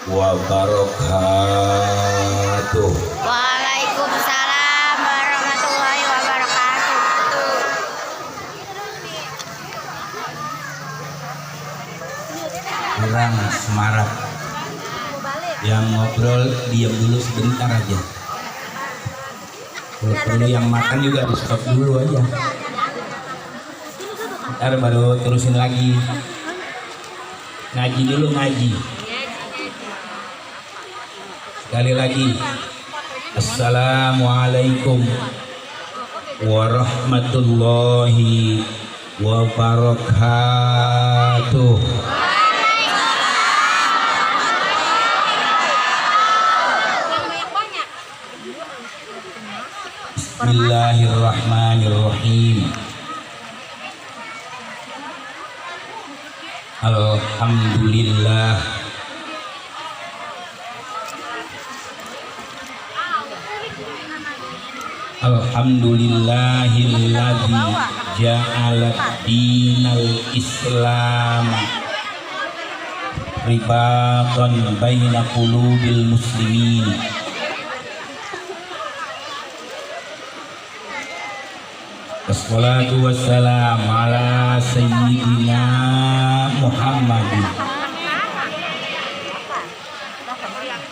wabarakatuh. Waalaikumsalam warahmatullahi wabarakatuh. Orang semarak yang ngobrol diam dulu sebentar aja. Kalau perlu yang makan juga di stop dulu aja. Ntar baru terusin lagi. Ngaji dulu ngaji. Sekali lagi. Assalamualaikum warahmatullahi wabarakatuh. Bismillahirrahmanirrahim. Alhamdulillah. Alhamdulillahilladzi ja'ala dinal Islam ribatan baina qulubil muslimin. Wassalatu wassalamu ala sayyidina Muhammadin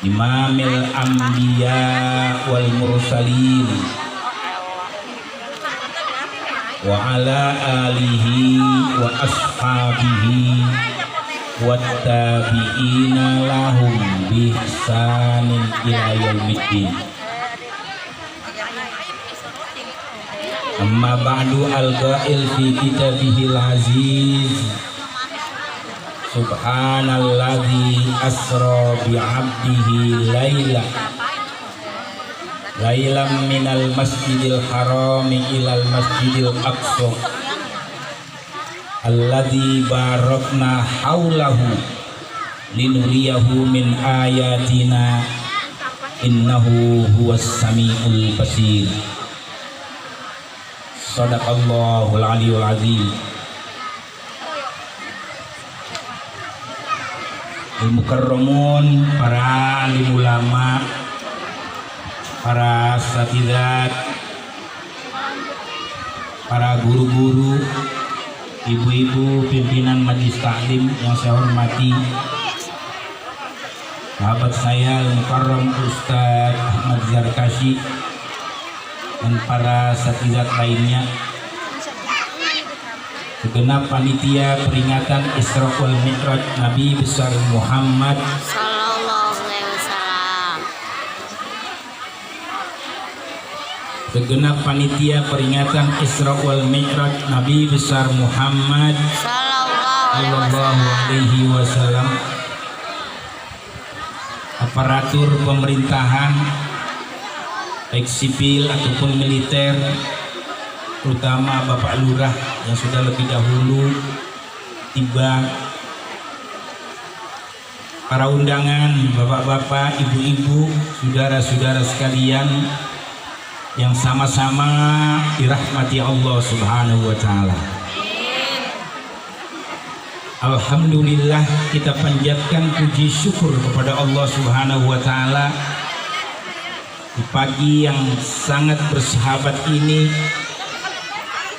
imamil anbiya wal mursalin wa ala alihi wa ashabihi wa tabi'ina lahum bi ihsanin ila yaumiddin. Amma ba'du al-qa'il fi kitabihil aziz subhanalladzi asra bi'abdihi laylan minal masjidil harami ilal masjidil aqsa alladzi barakna haulahu linuriyahu min ayatina innahu huwas samiul basir. Sadaqallahul aliyul azim. Al-mukarramun, para alim ulama, para satidat, para guru-guru, ibu-ibu pimpinan majelis taklim yang saya hormati, sahabat saya Al-Mukarram Ustadz Ahmad Zarkashi dan para satidat lainnya, segenap panitia peringatan Isra wal Mi'raj Nabi besar Muhammad Sallallahu alaihi wasallam. Segenap panitia peringatan Isra wal Mi'raj Nabi besar Muhammad Sallallahu alaihi wasallam, aparatur pemerintahan baik sipil ataupun militer, terutama Bapak Lurah yang sudah lebih dahulu tiba, para undangan, bapak-bapak, ibu-ibu, saudara-saudara sekalian yang sama-sama dirahmati Allah Subhanahu wa taala. Alhamdulillah, kita panjatkan puji syukur kepada Allah Subhanahu wa taala di pagi yang sangat bersahabat ini.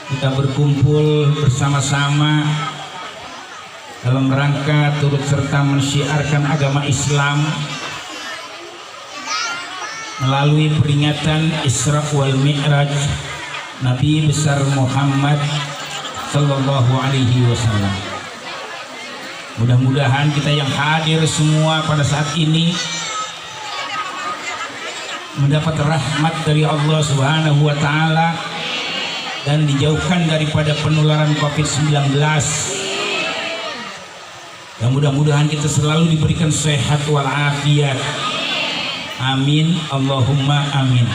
Kita berkumpul bersama-sama dalam rangka turut serta mensyiarkan agama Islam melalui peringatan Isra wal Mi'raj Nabi besar Muhammad Sallallahu alaihi wasallam. Mudah-mudahan kita yang hadir semua pada saat ini mendapat rahmat dari Allah Subhanahu wa taala dan dijauhkan daripada penularan Covid-19. Dan mudah-mudahan kita selalu diberikan sehat walafiat. Amin, Allahumma amin.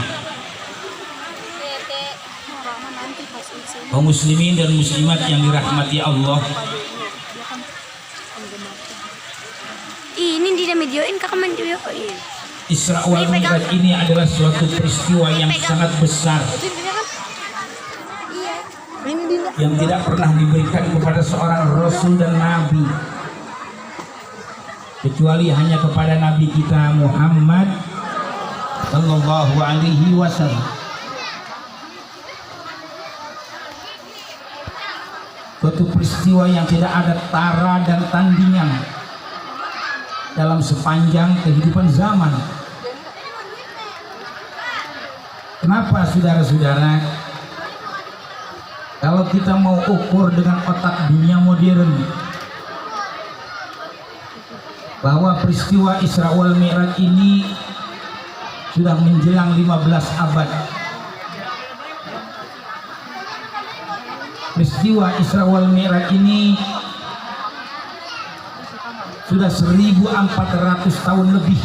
Kaum muslimin dan muslimat yang dirahmati Allah, Ini di videoin kakak main videoin. Isra wal Mi'raj ini adalah suatu peristiwa yang sangat besar yang tidak pernah diberikan kepada seorang rasul dan nabi. kecuali hanya kepada Nabi kita Muhammad sallallahu alaihi wasallam. Suatu peristiwa yang tidak ada tara dan tandingan dalam sepanjang kehidupan zaman. Kenapa saudara-saudara? Kalau kita mau ukur dengan otak dunia modern, bahwa peristiwa Isra wal Mi'raj ini sudah menjelang 15 abad. Peristiwa Isra wal Mi'raj ini sudah 1400 tahun lebih.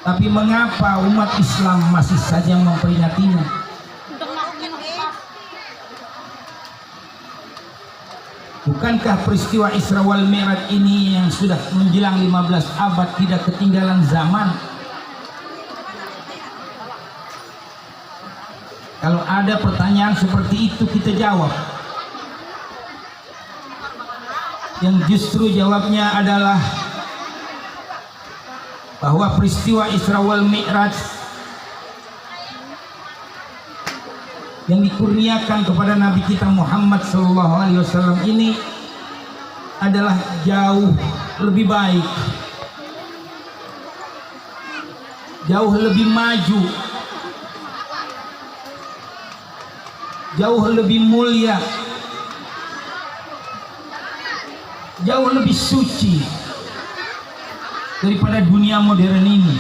Tapi mengapa umat Islam masih saja memperingatinya? Bukankah peristiwa Isra wal Mi'raj ini yang sudah menjelang 15 abad tidak ketinggalan zaman? Kalau ada pertanyaan seperti itu kita jawab. Yang justru jawabnya adalah bahwa peristiwa Isra wal Mi'raj yang dikurniakan kepada Nabi kita Muhammad SAW ini adalah jauh lebih baik, jauh lebih maju, jauh lebih mulia, jauh lebih suci daripada dunia modern ini.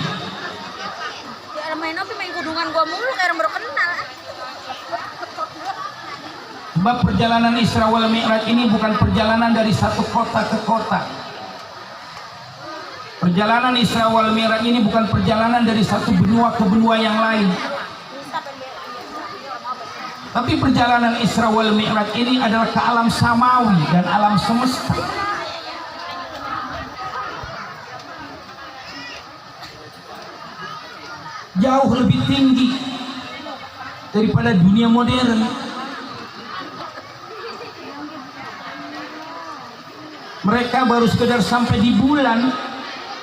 Ya main kudungan gua mulu kayak baru kenal. Sebab perjalanan Isra wal Mi'raj ini bukan perjalanan dari satu kota ke kota. Perjalanan Isra wal Mi'raj ini bukan perjalanan dari satu benua ke benua yang lain. Tapi perjalanan Isra wal Mi'raj ini adalah ke alam samawi dan alam semesta. Jauh lebih tinggi daripada dunia modern. Mereka baru sekedar sampai di bulan,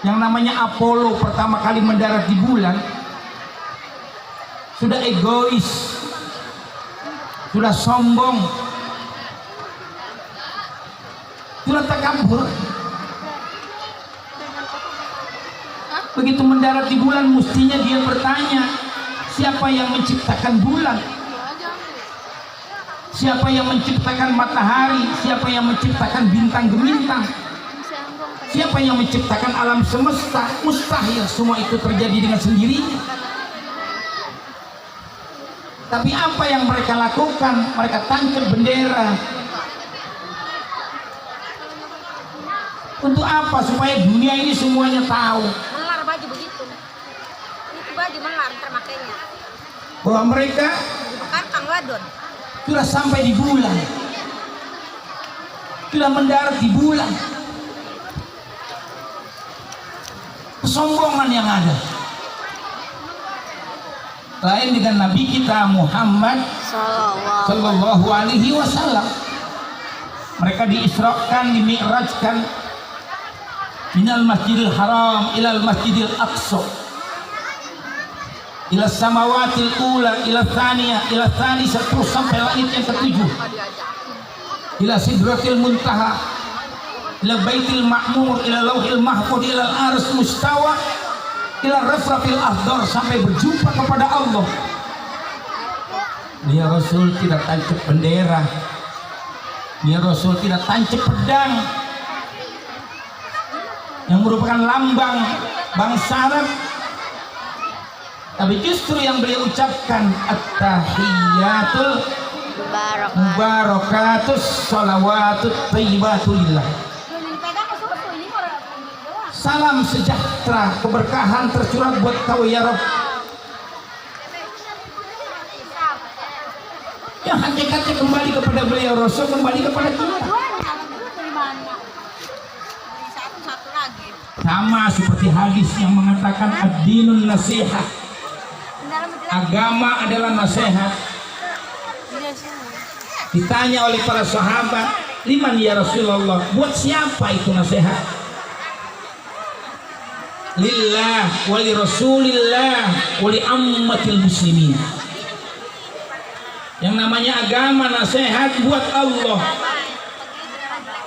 yang namanya Apollo pertama kali mendarat di bulan, sudah egois, sudah sombong, sudah takabur. Begitu mendarat di bulan, mestinya dia bertanya, siapa yang menciptakan bulan? Siapa yang menciptakan matahari? Siapa yang menciptakan bintang gemintang? Siapa yang menciptakan alam semesta? Mustahil semua itu terjadi dengan sendirinya. Tapi apa yang mereka lakukan? Mereka tancap bendera. Untuk apa? Supaya dunia ini semuanya tahu. Melar baju begitu. Itu baju melar termakainya. Bahwa mereka Bekakang wadon. sudah sampai di bulan, sudah mendarat di bulan. Kesombongan yang ada. Lain dengan Nabi kita Muhammad Sallallahu Alaihi Wasallam. Mereka diisrakan, dimi'rajkan minal Masjidil Haram ilal Masjidil Aqsa, ila samawatil ula, ila thaniyah, ila thanisah, terus sampai langit yang ketujuh, ila sidratil muntaha, ila baitil ma'mur, ila lauhil mahfud, ila al-ars mustawa, ila rafrafil ahdar, sampai berjumpa kepada Allah. Dia Rasul tidak tancap bendera, dia Rasul tidak tancap pedang yang merupakan lambang bangsa Arab. Tapi justru yang beliau ucapkan at-tahiyyatul mubarakatus sholawatut thayyibatulillah. Salam sejahtera, keberkahan tercurah buat kau ya Rabb. Yang hakikatnya kembali kepada beliau Rasul, kembali kepada kita. Sama seperti hadis yang mengatakan ad-dinun nasihat. Agama adalah nasihat. Ditanya oleh para sahabat, Liman ya Rasulullah, buat siapa itu nasihat? Lillah wali Rasulillah wali ammatil muslimin. Yang namanya agama nasihat buat Allah,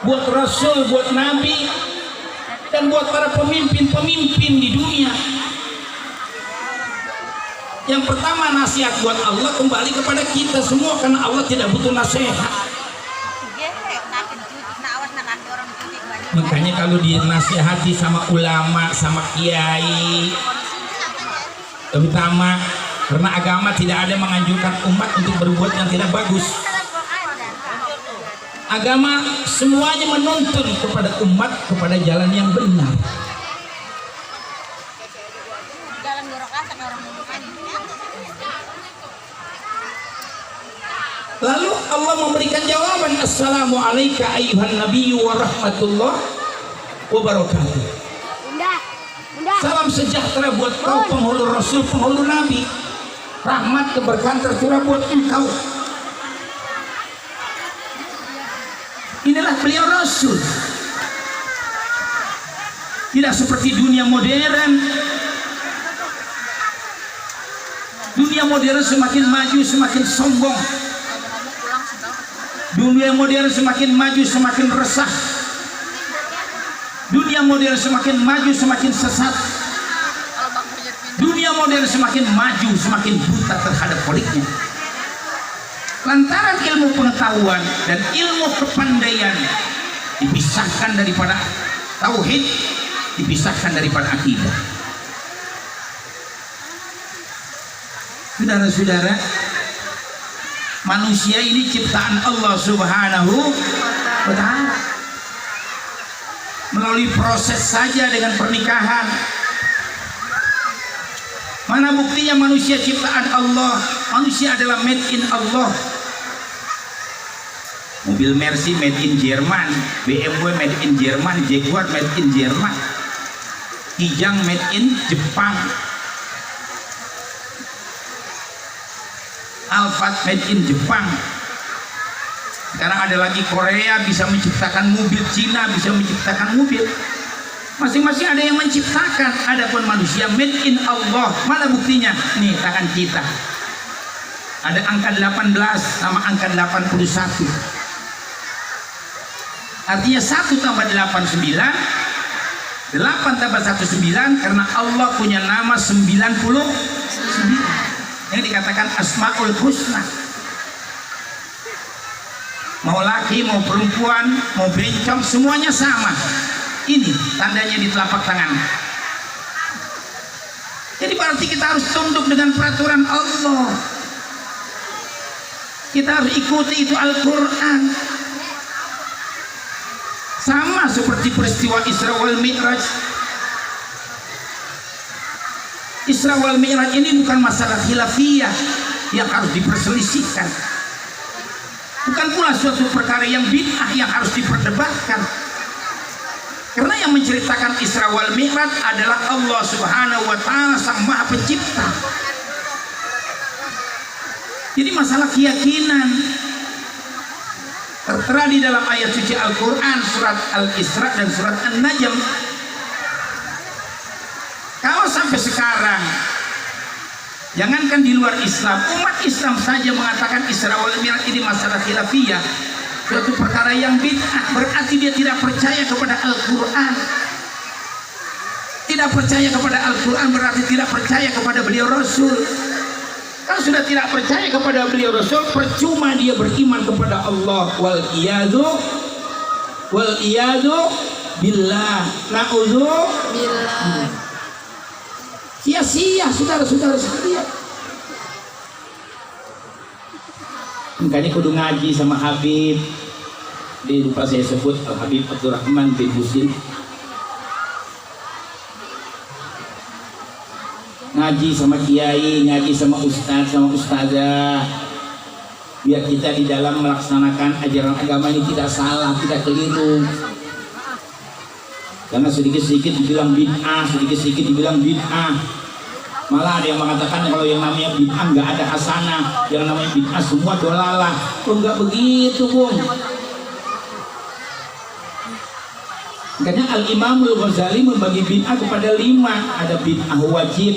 buat Rasul, buat Nabi, dan buat para pemimpin-pemimpin di dunia. Yang pertama nasihat buat Allah kembali kepada kita semua, karena Allah tidak butuh nasihat. Makanya kalau dinasihati sama ulama, sama kiai, terutama karena agama tidak ada menganjurkan umat untuk berbuat yang tidak bagus. Agama semuanya menuntun kepada umat kepada jalan yang benar. Lalu Allah memberikan jawaban, Assalamualaikum ayuhan nabiyyu wa rahmatullah wa barakatuh. Salam sejahtera buat kau penghulu Rasul, penghulu Nabi. Rahmat keberkahan tercurah buat engkau. Inilah beliau Rasul. Tidak seperti dunia modern. Dunia modern semakin maju semakin sombong. Dunia modern semakin maju semakin resah. Dunia modern semakin maju semakin sesat. Dunia modern semakin maju semakin buta terhadap politiknya. Lantaran ilmu pengetahuan dan ilmu kepandaian dipisahkan daripada tauhid, dipisahkan daripada akidah. Saudara-saudara, manusia ini ciptaan Allah Subhanahu wa ta'ala. Melalui proses saja dengan pernikahan. Mana buktinya manusia ciptaan Allah? Manusia adalah made in Allah. Mobil Mercy made in Jerman, BMW made in Jerman, Jaguar made in Jerman, Kijang made in Jepang, Alphard made in Jepang. Sekarang ada lagi Korea bisa menciptakan mobil, Cina bisa menciptakan mobil. Masing-masing ada yang menciptakan. Adapun manusia made in Allah. Mana buktinya? Nih tangan kita. Ada angka 18 sama angka 81. Artinya 1 tambah 8 9, 8 tambah 1 9, karena Allah punya nama 99 yang dikatakan Asmaul Husna. Mau laki, mau perempuan, mau bencong, semuanya sama. Ini tandanya di telapak tangan. Jadi berarti kita harus tunduk dengan peraturan Allah. Kita harus ikuti itu Al-Quran. Sama seperti peristiwa Isra wal Mi'raj. Isra wal Mi'raj ini bukan masalah khilafiyah yang harus diperselisihkan. Bukan pula suatu perkara yang bid'ah yang harus diperdebatkan. Karena yang menceritakan Isra wal Mi'raj adalah Allah Subhanahu wa ta'ala, Sang Maha Pencipta. Jadi masalah keyakinan tertera di dalam ayat suci Al-Quran, surat Al-Isra dan surat An-Najm. Kalau sampai sekarang, jangankan di luar Islam, umat Islam saja mengatakan Isra wal Mi'raj ini masalah khilafiyah, suatu perkara yang bid'ah, berarti dia tidak percaya kepada Al-Quran. Tidak percaya kepada Al-Quran berarti tidak percaya kepada beliau Rasul. Kalau sudah tidak percaya kepada beliau Rasul, percuma dia beriman kepada Allah. Wal iyadu billah. Na'udzu billah. Sia-sia saudara-saudara sekalian. Makanya kudu ngaji sama Habib. Di lupa saya sebut Habib Abdurrahman bin Husin. Ngaji sama kiai, ngaji sama ustadz, sama ustazah, biar kita di dalam melaksanakan ajaran agama ini tidak salah, tidak keliru. Karena sedikit-sedikit dibilang bid'ah, sedikit-sedikit dibilang bid'ah. Malah ada yang mengatakan kalau yang namanya bid'ah nggak ada hasanah, yang namanya bid'ah semua dolalah. Oh, nggak begitu, Bung. Makanya Al-Imamul Ghazali membagi bid'ah kepada 5. Ada bid'ah wajib.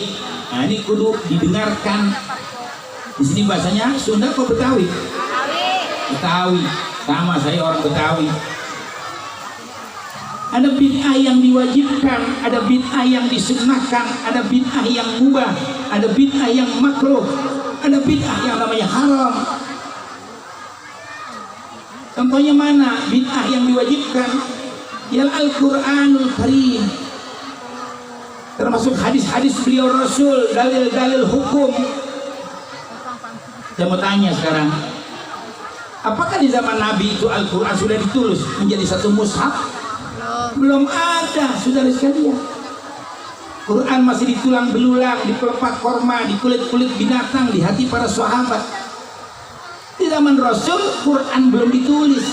Nah, ini kudu didengarkan. Di sini bahasanya Sunda atau Betawi? Betawi. Sama, saya orang Betawi. Ada bid'ah yang diwajibkan, ada bid'ah yang disunnahkan, ada bid'ah yang mubah, ada bid'ah yang makruh, ada bid'ah yang namanya haram. Contohnya mana bid'ah yang diwajibkan? Ya Al-Quranul Karim, termasuk hadis-hadis beliau Rasul, dalil-dalil hukum. Saya mau tanya sekarang, apakah di zaman Nabi itu Al-Quran sudah ditulis menjadi satu mushaf? Belum ada, saudara sekalian. Quran masih ditulang belulang, di pelepah korma, di kulit-kulit binatang, di hati para sahabat. Di zaman Rasul, Quran belum ditulis.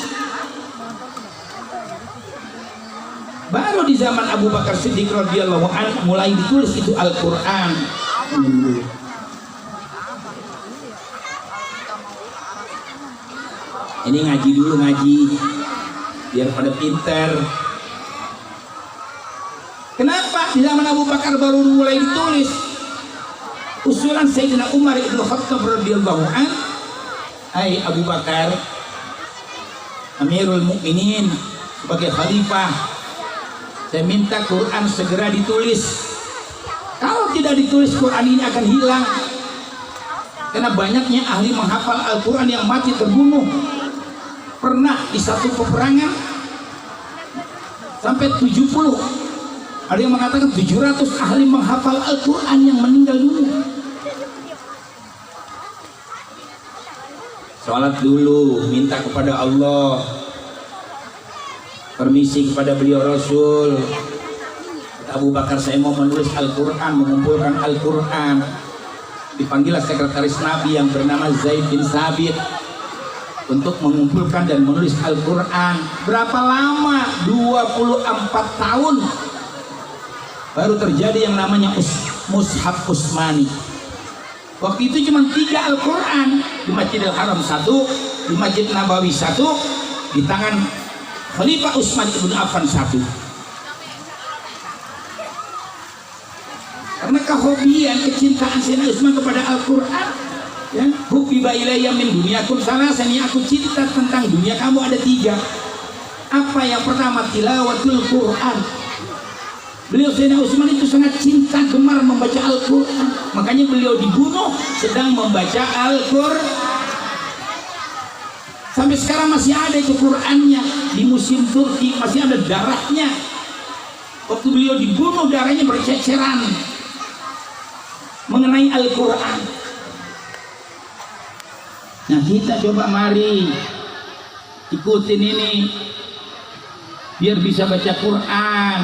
Baru di zaman Abu Bakar Siddiq radhiyallahu anhu mulai ditulis itu Al-Quran. Ini ngaji dulu, ngaji biar pada pinter. Kenapa di zaman Abu Bakar baru mulai ditulis? Usulan Sayyidina Umar ibn Khattab radhiyallahu anhu, hai Abu Bakar, Amirul Mukminin, sebagai khalifah, saya minta Quran segera ditulis. Kalau tidak ditulis, Quran ini akan hilang. Karena banyaknya ahli menghafal Al-Quran yang mati terbunuh. Pernah di satu peperangan sampai 70, ada yang mengatakan 700 ahli menghafal Al-Quran yang meninggal dunia. Salat dulu, minta kepada Allah, permisi kepada beliau Rasul. Abu Bakar, saya mau menulis Al-Quran, mengumpulkan Al-Quran. Dipanggillah sekretaris Nabi yang bernama Zaid bin Sabit untuk mengumpulkan dan menulis Al-Quran. Berapa lama? 24 tahun baru terjadi yang namanya Mushaf Utsmani. Waktu itu cuma 3 Al-Quran, di Masjidil Haram 1, di Masjid Nabawi 1, di tangan Khalifah Utsman ibn Affan 1. Karena kehobian, kecintaan Sayyidina Utsman kepada Al-Quran, ya, hubbiba ilayya min dunyakum salasan, aku cinta tentang dunia kamu ada 3. Apa yang pertama? Tilawatul Quran. Beliau Sayyidina Utsman itu sangat cinta, gemar membaca Al-Quran. Makanya beliau dibunuh sedang membaca Al-Quran. Sampai sekarang masih ada itu Qurannya di museum Turki, masih ada darahnya. Waktu beliau dibunuh darahnya berceceran mengenai Al-Quran. Nah, kita coba mari ikutin ini biar bisa baca Quran.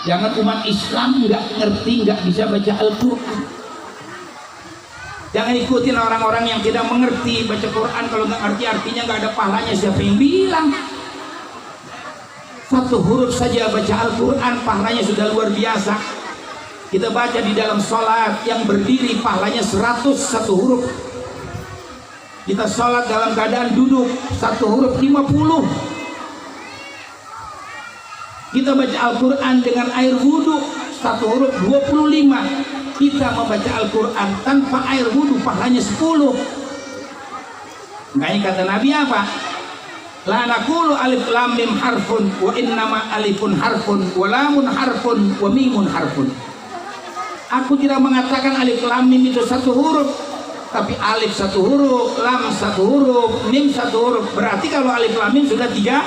Jangan umat Islam nggak ngerti, nggak bisa baca Al-Quran. Jangan ikutin orang-orang yang tidak mengerti baca Quran. Kalau nggak ngerti artinya nggak ada pahalanya. Siapa yang bilang? Satu huruf saja baca Al-Quran pahalanya sudah luar biasa. Kita baca di dalam sholat yang berdiri pahalanya 101 huruf. Kita sholat dalam keadaan duduk 1 huruf 50. Kita baca Al-Quran dengan air wudhu 1 huruf 25. Kita membaca Al-Quran tanpa air wudhu pahalanya 10. Makanya kata Nabi apa? La naqulu alif lam mim harfun wa innama alifun harfun wa lamun harfun wa mimun harfun. Aku tidak mengatakan alif lam mim itu 1 huruf, tapi alif 1 huruf, lam 1 huruf, mim 1 huruf. Berarti kalau alif lam mim sudah 3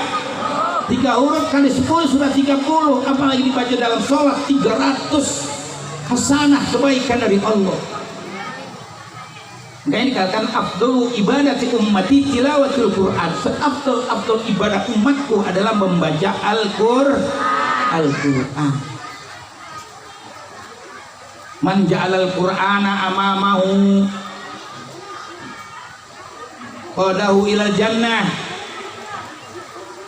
huruf kali 10 sudah 30. Apalagi dibaca dalam sholat 300 hasanah kebaikan dari Allah. Makanya dikatakan afdalu ibadati ummati tilawatul Quran. Seafdal ibadah umatku adalah membaca Al-Quran. Man ja'alal Qur'ana amamahu qadahu ilal jannah.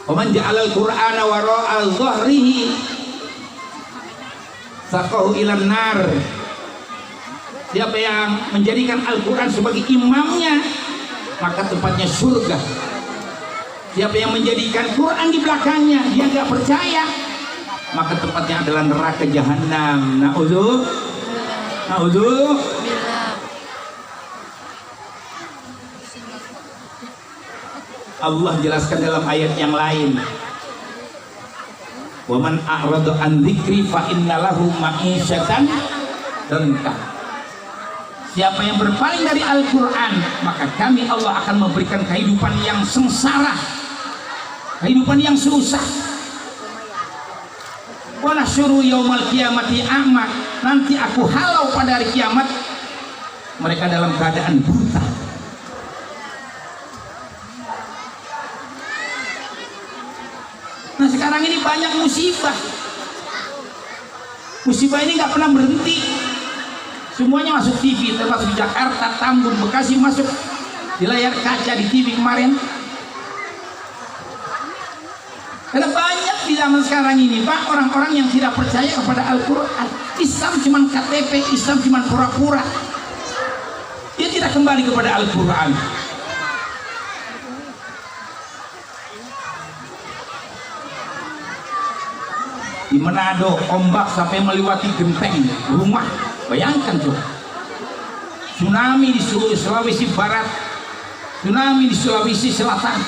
Wa man ja'alal Qur'ana wara'a dhahrihi saqahu ilan nar. Siapa yang menjadikan Al-Quran sebagai imamnya, maka tempatnya surga. Siapa yang menjadikan Quran di belakangnya, dia nggak percaya, maka tempatnya adalah neraka jahanam. Na'udzu. Allah jelaskan dalam ayat yang lain, wa man a'rada an dzikri fa innalahu ma'isyatan danka. Siapa yang berpaling dari Al-Quran, maka kami Allah akan memberikan kehidupan yang sengsara, kehidupan yang susah. Wa nasyuru yaumal qiyamati a'ma, nanti aku halau pada hari kiamat mereka dalam keadaan buta. Nah sekarang ini banyak musibah. Musibah ini nggak pernah berhenti. Semuanya masuk TV, termasuk di Jakarta, Tambun, Bekasi, masuk di layar kaca di TV kemarin. Karena banyak di zaman sekarang ini Pak, orang-orang yang tidak percaya kepada Al-Quran. Islam cuma KTP, Islam cuma pura-pura. Dia tidak kembali kepada Al-Quran. Di Manado ombak sampai melewati genteng rumah. Bayangkan tuh, tsunami di Sulawesi Barat, tsunami di Sulawesi Selatan,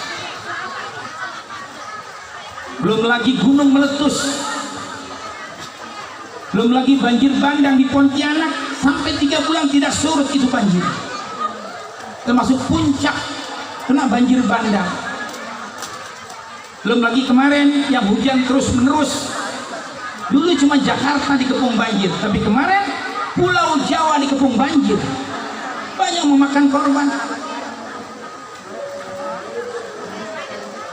belum lagi gunung meletus, belum lagi banjir bandang di Pontianak sampai 3 bulan tidak surut itu banjir, termasuk puncak kena banjir bandang. Belum lagi kemarin yang hujan terus menerus. Dulu cuma Jakarta dikepung banjir, tapi kemarin Pulau Jawa dikepung banjir, banyak memakan korban.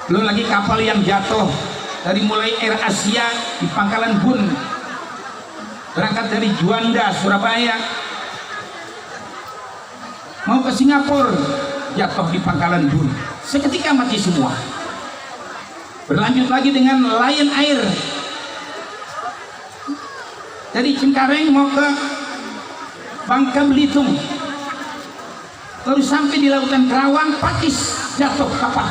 Belum lagi kapal yang jatuh dari mulai Air Asia di Pangkalan Bun, berangkat dari Juanda Surabaya mau ke Singapura, jatuh di Pangkalan Bun, seketika mati semua. Berlanjut lagi dengan Lion Air dari Cengkareng mau ke Bangka Belitung, baru sampai di lautan Kerawang, Pakis, jatuh kapal,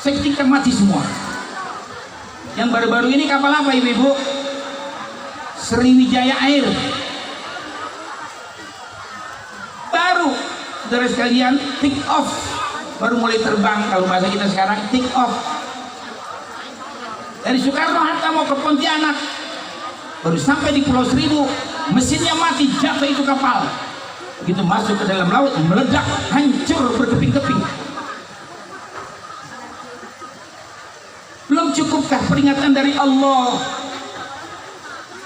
seketika mati semua. Yang baru-baru ini kapal apa ibu-ibu? Sriwijaya Air, baru saudara sekalian take off, baru mulai terbang, kalau bahasa kita sekarang take off dari Soekarno-Hatta mau ke Pontianak, baru sampai di Pulau Seribu, mesinnya mati, jatuh itu kapal. Begitu masuk ke dalam laut, meledak, hancur berkeping-keping. Belum cukupkah peringatan dari Allah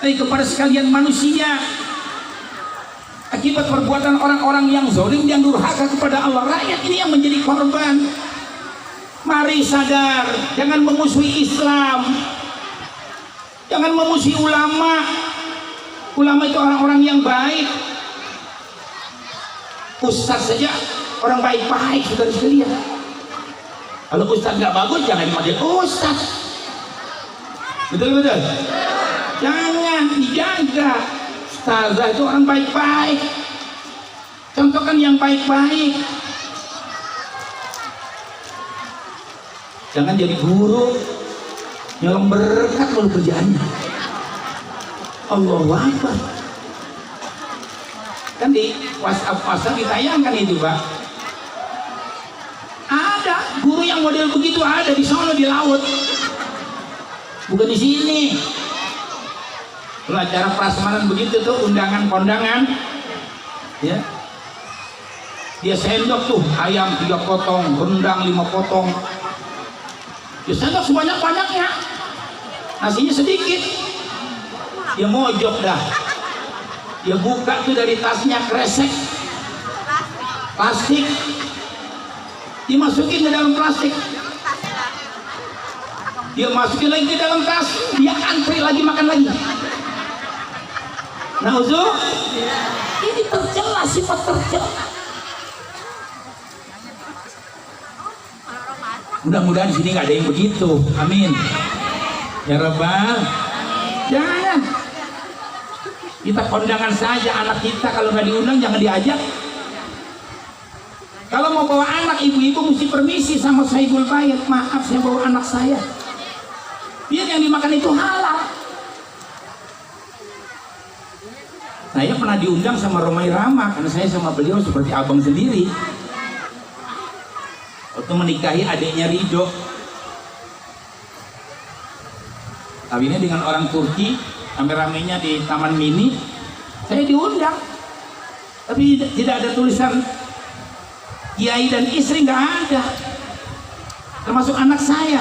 kepada sekalian manusia akibat perbuatan orang-orang yang zalim, yang durhaka kepada Allah? Rakyat ini yang menjadi korban. Mari sadar, jangan memusuhi Islam, jangan memusuhi ulama. Ulama itu orang-orang yang baik. Ustaz saja orang baik-baik, saudara sekalian. Kalau ustaz nggak bagus, jangan dipanggil ustaz. Betul-betul. Jangan dijaga. Ustazah itu orang baik-baik. Contohkan yang baik-baik. Jangan jadi guru nyolong berkat kalau kerjaannya. Allahu Akbar. Kan di WhatsApp ditayangkan itu Pak. Ada guru yang model begitu, ada di sana di laut, bukan di sini. Kalau acara prasmanan begitu tuh, undangan-kondangan, ya, dia sendok tuh ayam 3 potong, rendang 5 potong, dia sendok sebanyak-banyaknya, nasinya sedikit, dia mojok dah, dia buka tuh dari tasnya kresek plastik, dimasukin ke dalam plastik, dia masukin lagi ke dalam tas, dia antri lagi makan lagi. Nauzu, ini tercela, sifat tercela. Mudah-mudahan di sini nggak ada yang begitu. Amin. Ya Rabbal. Jangan. Kita kondangan saja anak kita, kalau nggak diundang jangan diajak. Kalau mau bawa anak, ibu-ibu mesti permisi sama sahibul bait. Maaf, saya bawa anak saya. Biar yang dimakan itu halal. Saya pernah diundang sama Romai Rama karena saya sama beliau seperti abang sendiri. Waktu menikahi adiknya Ridho, kawinnya dengan orang Turki, rame-ramenya di Taman Mini, saya diundang. Tapi tidak ada tulisan kiai dan istri, nggak ada, termasuk anak saya.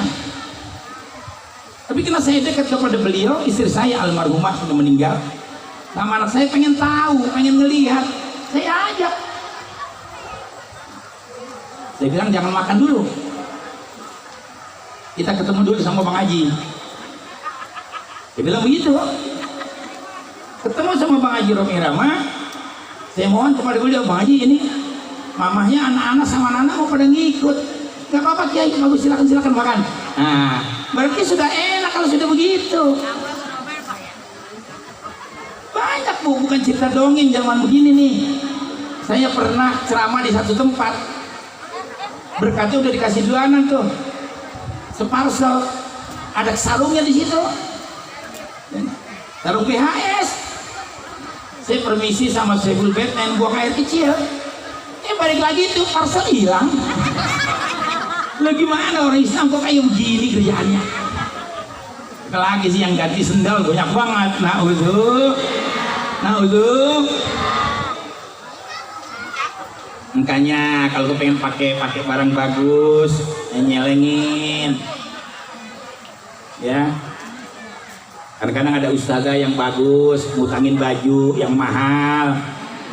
Tapi karena saya dekat kepada beliau, istri saya almarhumah sudah meninggal, sama anak saya pengen tahu, pengen ngelihat, saya ajak. Saya bilang jangan makan dulu, kita ketemu dulu sama Bang Haji. Dia bilang begitu. Ketemu sama Bang Haji Romi Rama, saya mohon kepada beliau, Bang Haji ini mamahnya anak-anak sama anak mau pada ngikut, nggak apa-apa Kiai, bagus, silakan makan. Nah, berarti sudah enak kalau sudah begitu. Banyak Bu, bukan cerita dongeng zaman begini nih. Saya pernah ceramah di satu tempat, berkatnya udah dikasih dulanan tuh, separsel, ada sarungnya di situ, sarung PHS. Saya permisi sama Saiful Batman, buang air kecil. Balik lagi tuh parcel hilang. Lah gimana orang Islam kok kayak begini kerjaannya? Lagi sih yang ganti sendal banyak banget. Nah, makanya kalau pengen pakai barang bagus, nyelengin, ya. Kadang-kadang ada ustazah yang bagus, ngutangin baju yang mahal,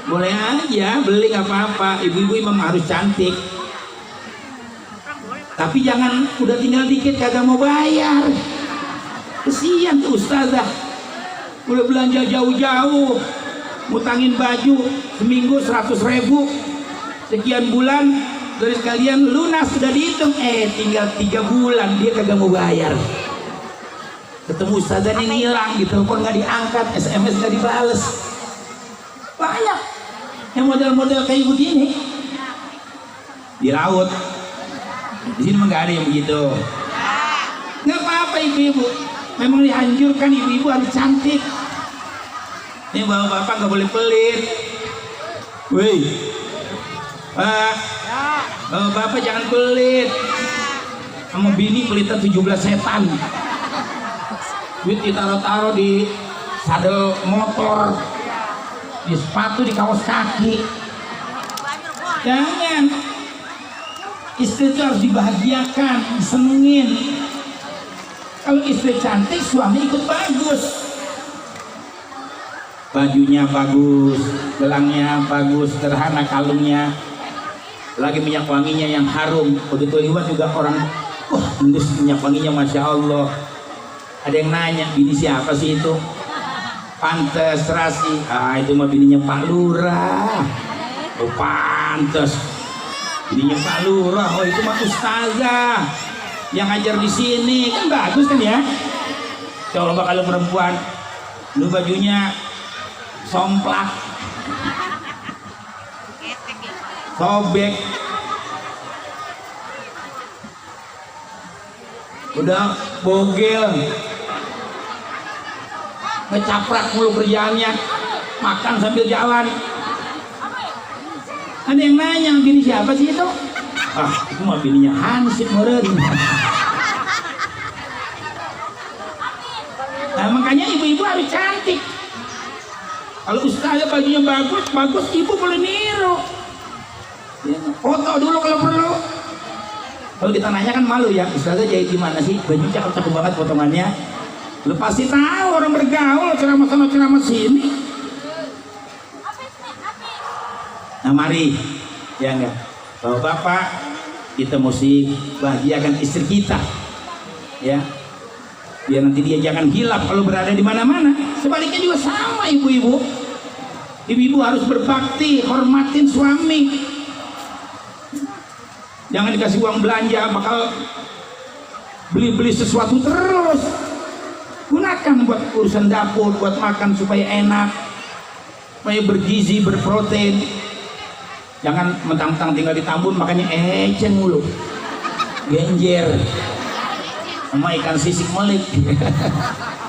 boleh aja beli, nggak apa-apa. Ibu-ibu memang harus cantik, tapi jangan udah tinggal dikit kagak mau bayar. Kesian tuh ustazah, udah belanja jauh-jauh, ngutangin baju seminggu 100.000, sekian bulan dari sekalian lunas sudah dihitung, tinggal 3 bulan dia kagak mau bayar. Ketemu ustazah yang hilang, ditelepon nggak diangkat, SMS nggak dibales. Banyak yang model-model kayak begini di laut. Di sini mah nggak ada yang begitu. Nggak apa-apa ibu-ibu, memang dianjurkan ibu-ibu harus cantik. Ini bapak-bapak nggak boleh pelit. Woi, Pak, bapak jangan pelit. Sama bini pelitnya 17 setan. Duit ditaruh-taruh di sadel motor, di sepatu, di kaos kaki. Jangan. Istri itu harus dibahagiakan, disenengin. Kalau istri cantik, suami ikut bagus. Bajunya bagus, gelangnya bagus, sederhana kalungnya, lagi minyak wanginya yang harum. Begitu lewat juga orang, wah, minyak wanginya masya Allah. Ada yang nanya, bini siapa sih itu? Pantes terasi. Itu mah bininya Pak Lurah. Oh pantes, bininya Pak Lurah. Oh itu mah ustazah yang ngajar di sini, kan bagus kan ya. Coba kalau perempuan, lu bajunya somplak, sobek, udah bogel, ngecaprak mulu kerjaannya, makan sambil jalan. Ada yang nanya, bini siapa sih itu? Itu mah bininya Hansip meren. Nah makanya ibu-ibu harus cantik. Kalau ustazah bajunya bagus, ibu boleh niru. Foto dulu kalau perlu. Kalau kita nanya kan malu ya, ustazah jahit gimana sih? Baju cakep-cakep banget potongannya. Lu pasti tahu orang bergaul, ceramah sana ceramah sini. Nah mari, ya enggak, bapak-bapak, kita mesti bahagiakan istri kita, ya. Biar nanti dia jangan hilap kalau berada di mana-mana. Sebaliknya juga sama ibu-ibu. Ibu-ibu harus berbakti, hormatin suami. Jangan dikasih uang belanja bakal beli-beli sesuatu terus. Gunakan buat urusan dapur, buat makan supaya enak, supaya bergizi, berprotein. Jangan mentang-mentang tinggal di Tambun makanya eceng mulu, genjer sama ikan sisik melik,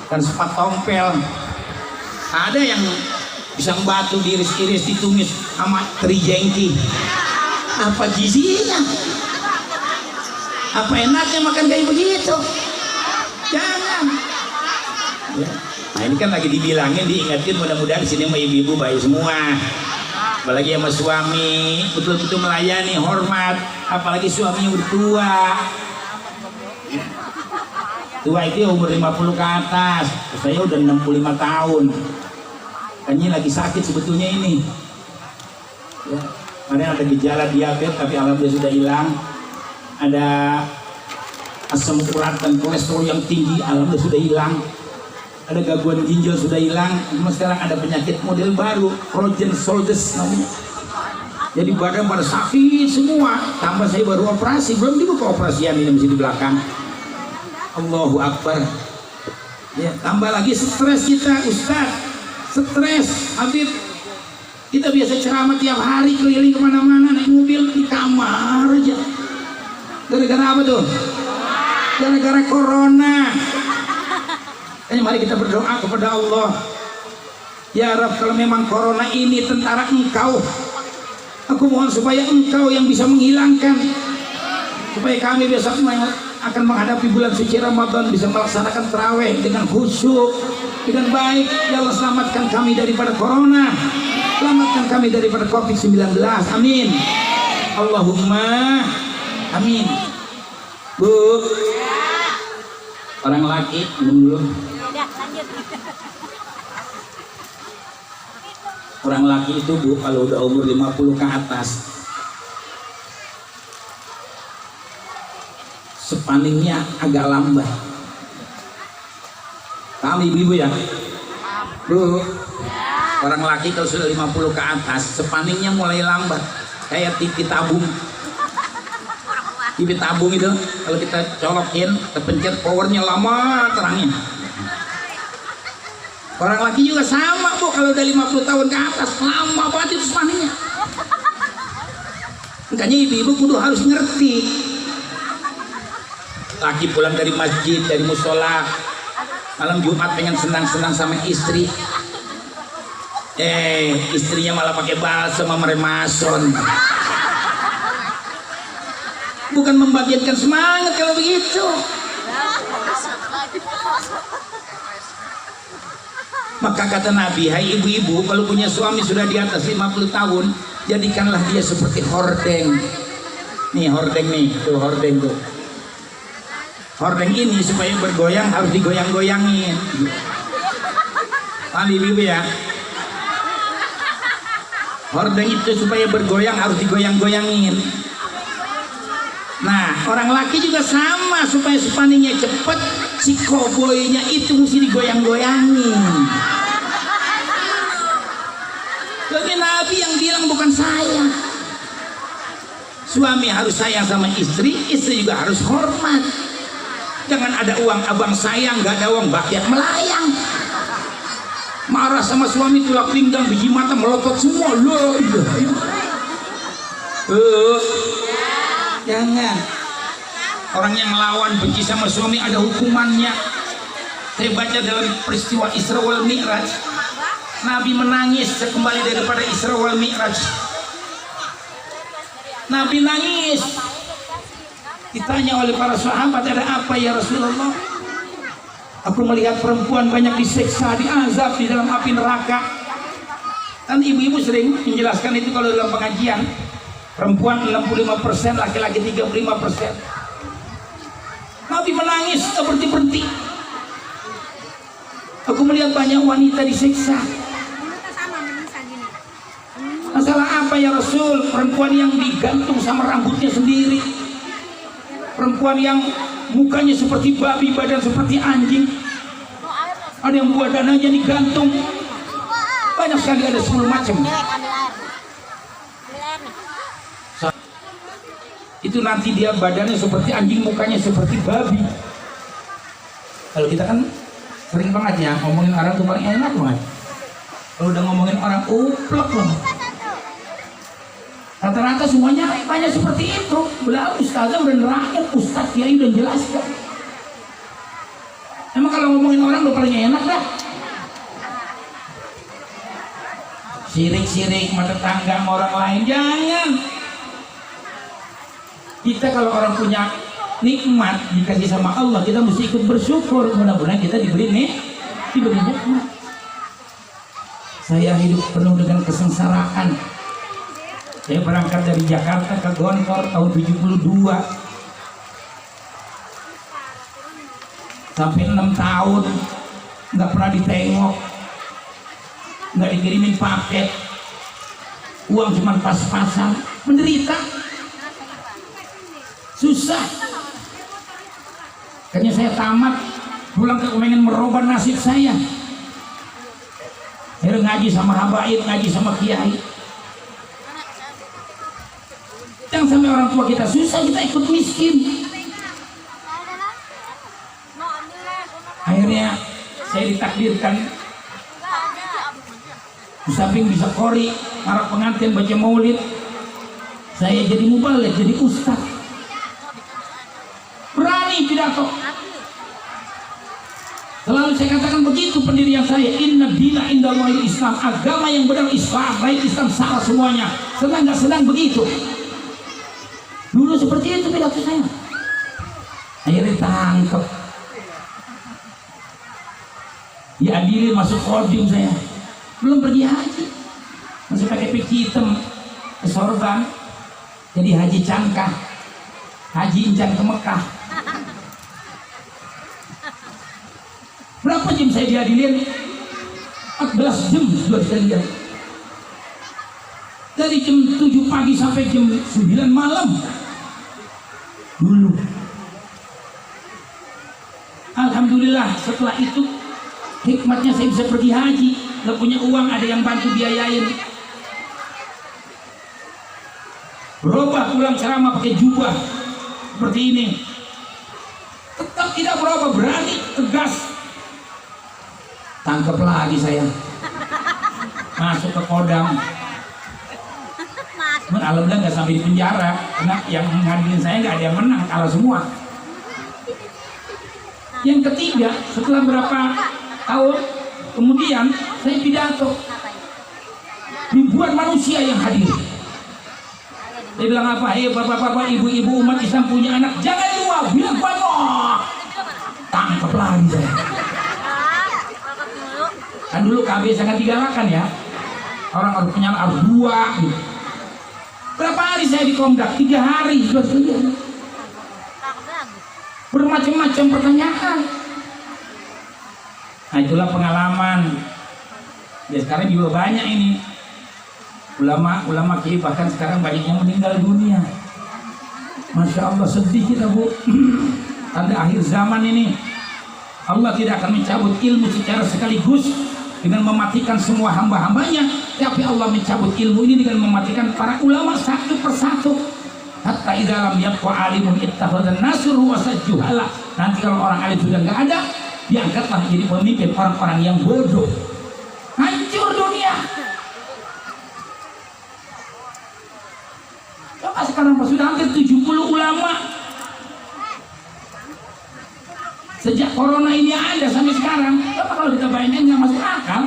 ikan sepat tompel. Ada yang Pisang batu diiris-iris, ditumis sama teri jengki. Apa gizinya? Apa enaknya makan kayak begitu? Jangan. Ya. Nah ini kan lagi dibilangin, diingatin, mudah-mudahan sini sama ibu-ibu baik semua. Apalagi sama suami, betul-betul melayani, hormat. Apalagi suaminya udah tua. Tua itu umur 50 ke atas. Saya udah 65 tahun. Ini lagi sakit sebetulnya ini. Ya. Kemarin ada gejala diabetes tapi alhamdulillah sudah hilang. Ada asam urat dan kolesterol yang tinggi, alhamdulillah sudah hilang. Ada gangguan ginjal sudah hilang. Cuma sekarang ada penyakit model baru, frozen shoulders namanya. Jadi badan pada sakit semua. Tambah saya baru operasi, belum dibuka operasian ini masih di belakang. Allahu Akbar. Ya, tambah lagi stres kita, Ustaz. Stres, Habib. Kita biasa ceramah tiap hari keliling kemana-mana, naik mobil di kamar aja. Gara-gara apa tuh? Gara-gara corona. Mari kita berdoa kepada Allah. Ya Rabb, kalau memang corona ini tentara Engkau, aku mohon supaya Engkau yang bisa menghilangkan, supaya kami besok akan menghadapi bulan suci Ramadan bisa melaksanakan tarawih dengan khusyuk, dengan baik. Ya Allah, selamatkan kami daripada corona, selamatkan kami daripada COVID-19. Amin. Allahumma amin. Bu, orang laki dulu. Orang laki itu Bu, kalau udah umur 50 ke atas, sepaningnya agak lambat. Kami ibu ya, Bu, orang laki kalau sudah 50 ke atas, sepaningnya mulai lambat, kayak TV tabung. TV tabung itu kalau kita colokin, kita pencet powernya lama terangnya. Orang laki juga sama Bu, kalau udah 50 tahun ke atas lama banget itu sepaningnya. Makanya ibu-ibu kudu harus ngerti. Laki pulang dari masjid, dari musola, malam Jumat pengen senang-senang sama istri, istrinya malah pakai balsam sama remason. Bukan membagikan semangat kalau begitu. Maka kata Nabi, hai ibu-ibu, kalau punya suami sudah di atas 50 tahun, jadikanlah dia seperti hordeng. Nih hordeng nih, tuh hordeng tuh. Hordeng ini supaya bergoyang harus digoyang-goyangin. Paham ibu-ibu ya? Hordeng itu supaya bergoyang harus digoyang-goyangin. Nah, orang laki juga sama, supaya sepaningnya cepet, si koboynya itu mesti digoyang-goyangin. Tapi Nabi yang bilang, bukan saya. Suami harus sayang sama istri, istri juga harus hormat. Jangan ada uang abang sayang, nggak ada uang bakyat melayang. Marah sama suami, tulak pinggang, biji mata melotot semua. Loh, jangan. Orang yang melawan benci sama suami ada hukumannya. Saya baca dalam peristiwa Isra wal Mi'raj, Nabi menangis kembali daripada Isra wal Mi'raj. Nabi nangis. Ditanya oleh para sahabat, ada apa ya Rasulullah? Aku melihat perempuan banyak disiksa, diazab di dalam api neraka. Kan ibu-ibu sering menjelaskan itu kalau dalam pengajian. Perempuan 65%, laki-laki 35%. Nabi menangis, tak berhenti-berhenti. Aku melihat banyak wanita disiksa. Masalah apa ya Rasul? Perempuan yang digantung sama rambutnya sendiri, perempuan yang mukanya seperti babi, badan seperti anjing, ada yang badannya digantung, banyak sekali, ada 10 macam. Itu nanti dia badannya seperti anjing, mukanya seperti babi. Kalau kita kan sering banget ya ngomongin orang tuh paling enak banget. Kalau udah ngomongin orang uplek loh. Rata-rata semuanya banyak seperti itu. Belah ustazah udah nerangin, ustaz kiai udah jelaskan. Emang kalau ngomongin orang udah paling enak dah. sirik-sirik sama tetangga sama orang lain, jangan. Kita kalau orang punya nikmat dikasih sama Allah, kita mesti ikut bersyukur. Mudah-mudahan kita diberi nikmat. Saya hidup penuh dengan kesengsaraan. Saya berangkat dari Jakarta ke Gontor tahun 72, sampai 6 tahun nggak pernah ditengok, nggak dikirimin paket, uang cuma pas-pasan, menderita, susah. Kayaknya saya tamat, pulang ke pengen merubah nasib saya. Saya ngaji sama habaib, ngaji sama kiai. Jangan sampai orang tua kita susah, kita ikut miskin. Akhirnya saya ditakdirkan di samping bisa qori, para pengantin baca maulid, saya jadi mubaligh, jadi ustaz. Berani pidato. Selalu saya katakan begitu pendirian saya, inna dina indallahil Islam, agama yang benar Islam, baik Islam salah semuanya. Senang nggak senang begitu. Dulu seperti itu pidato saya. Akhirnya tangkep, diadili masuk podium saya. Belum pergi haji, masih pakai peci hitam ke sorban, jadi haji cangkah, haji incan ke Mekah. Berapa jam saya diadilin? 14 jam sudah saya lihat. Dari jam 7 pagi sampai jam 9 malam. Dulu. Alhamdulillah setelah itu hikmatnya saya bisa pergi haji. Gak punya uang, ada yang bantu biayain. Berubah pulang ceramah pakai jubah seperti ini. Tetap tidak berubah, berani, tegas. Tangkap lagi saya, masuk ke Kodam. Alhamdulillah nggak sampai di penjara, karena yang ngadilin saya nggak ada yang menang, kalah semua. Yang ketiga, setelah berapa tahun kemudian saya pidato, ribuan manusia yang hadir. Dia bilang apa? Bapak-bapak, ibu-ibu umat Islam punya anak, jangan dua, bilang banyak. Tangkap lagi saya. Kan dulu KB sangat digalakan ya, orang harus punya harus dua gitu. Berapa hari saya di Komdak? 3 hari sudah selesai. Bermacam-macam pertanyaan. Nah itulah pengalaman. Ya sekarang juga banyak ini ulama kiai, bahkan sekarang banyak yang meninggal dunia. Masya Allah, sedih kita bu. Tanda akhir zaman ini, Allah tidak akan mencabut ilmu secara sekaligus dengan mematikan semua hamba-hambanya, tapi Allah mencabut ilmu ini dengan mematikan para ulama satu persatu. Hatta idza lam yabqa alimun ittakhadhan nasu ru'asa juhala. Nanti kalau orang alim sudah nggak ada, diangkatlah jadi pemimpin orang-orang yang bodoh. Hancur dunia. Coba sekarang sudah hampir 70 ulama. Sejak corona ini ada sampai sekarang, coba kalau kita bayangin nggak masuk akal.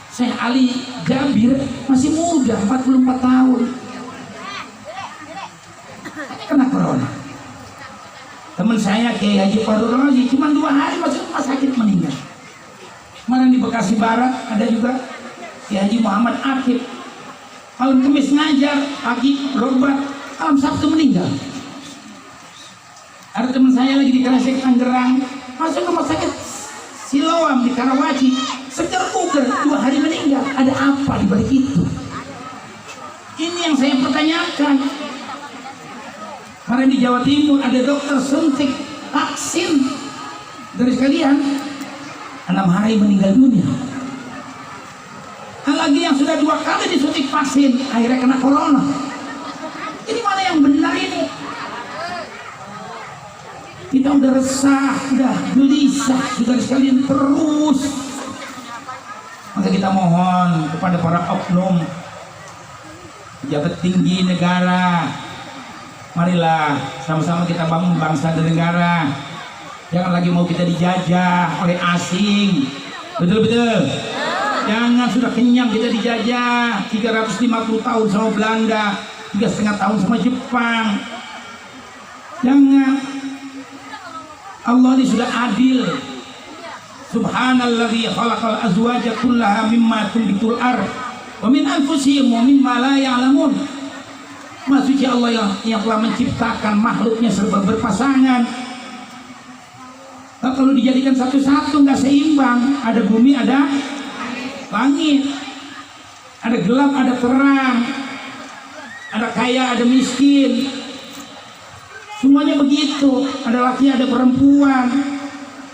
Syekh Ali Jabir masih muda, 44 tahun. Ini kena corona. Teman saya Kiai Haji Fadul Razi cuma 2 hari masuk rumah sakit meninggal. Kemarin di Bekasi Barat ada juga Kiai Haji Muhammad Akib. Malam Kamis ngajar, pagi berobat, malam Sabtu meninggal. Ada teman saya lagi di Kresek Tangerang, masuk rumah sakit Siloam di Karawaci, segar bugar 2 hari meninggal. Ada apa di balik itu? Ini yang saya pertanyakan. Kemarin di Jawa Timur ada dokter suntik vaksin dari sekalian, 6 hari meninggal dunia. Lagi yang sudah 2 kali disuntik vaksin akhirnya kena corona. Ini mana yang benar ini? Kita udah resah, udah gelisah, sudah sekalian terus. Maka kita mohon kepada para oknum, pejabat tinggi negara, marilah sama-sama kita bangun bangsa dan negara. Jangan lagi mau kita dijajah oleh asing. Betul-betul. Jangan, sudah kenyang kita dijajah 350 tahun sama Belanda, 3,5 tahun sama Jepang. Jangan. Allah ini sudah adil. Subhanalladzi khalaqal azwaja kullaha mimma tunbitul ardh wa min anfusihim wa mimma la ya'lamun. Maha suci Allah yang telah menciptakan makhluknya serba berpasangan. Nah, kalau dijadikan satu-satu nggak seimbang. Ada bumi, ada langit, ada gelap, ada terang, ada kaya, ada miskin. Semuanya begitu. Ada laki, ada perempuan.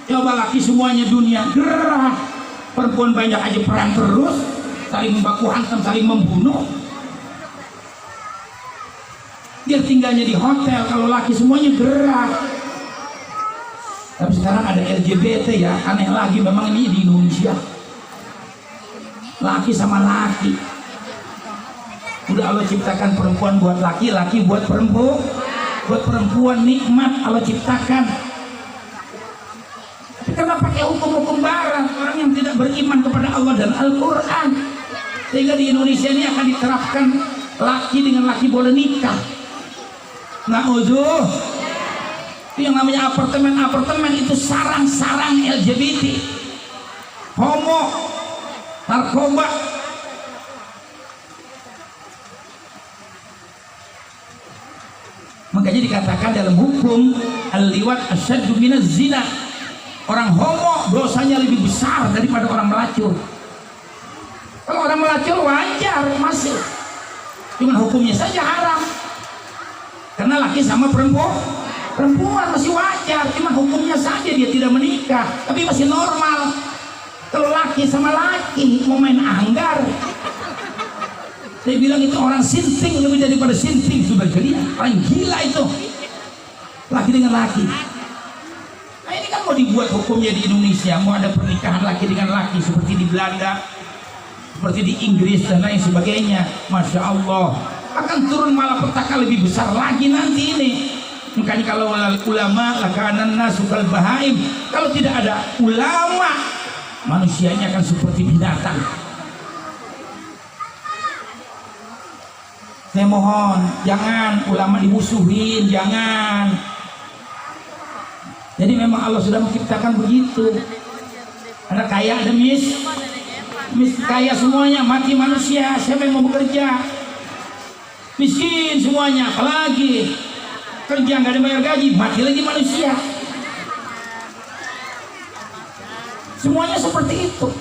Coba laki semuanya dunia gerah, perempuan banyak aja perang terus, saling membaku hantam, saling membunuh. Dia tinggalnya di hotel, kalau laki semuanya gerah. Tapi sekarang ada LGBT ya, aneh lagi memang ini di Indonesia. Laki sama laki. Udah Allah ciptakan perempuan buat laki, laki buat perempuan. Buat perempuan nikmat Allah ciptakan. Karena pakai hukum-hukum barat, orang yang tidak beriman kepada Allah dan Al-Quran. Sehingga di Indonesia ini akan diterapkan laki dengan laki boleh nikah. Na'udzuh. Yang namanya apartemen itu sarang-sarang LGBT, homo, narkoba. Makanya dikatakan dalam hukum al-liwat asyaddu minaz zina. Orang homo dosanya lebih besar daripada orang melacur. Kalau orang melacur wajar masih, cuman hukumnya saja haram. Karena laki sama perempuan masih wajar, cuman hukumnya saja dia tidak menikah, tapi masih normal. Kalau laki sama laki mau main anggar, saya bilang itu orang sinting lebih daripada sinting sudah jadi orang gila itu. Laki dengan laki. Nah ini kan mau dibuat hukumnya di Indonesia, mau ada pernikahan laki dengan laki seperti di Belanda, seperti di Inggris dan lain sebagainya. Masya Allah, akan turun malah petaka lebih besar lagi nanti ini. Makanya kalau ulama lakanan nasukal bahaim, kalau tidak ada ulama manusianya akan seperti binatang. Saya mohon jangan ulama dimusuhin, jangan. Jadi memang Allah sudah menciptakan begitu. Ada kaya, ada kaya semuanya, mati manusia. Siapa yang mau bekerja? Miskin semuanya, apalagi kerja nggak ada bayar gaji, mati lagi manusia. Semuanya seperti itu.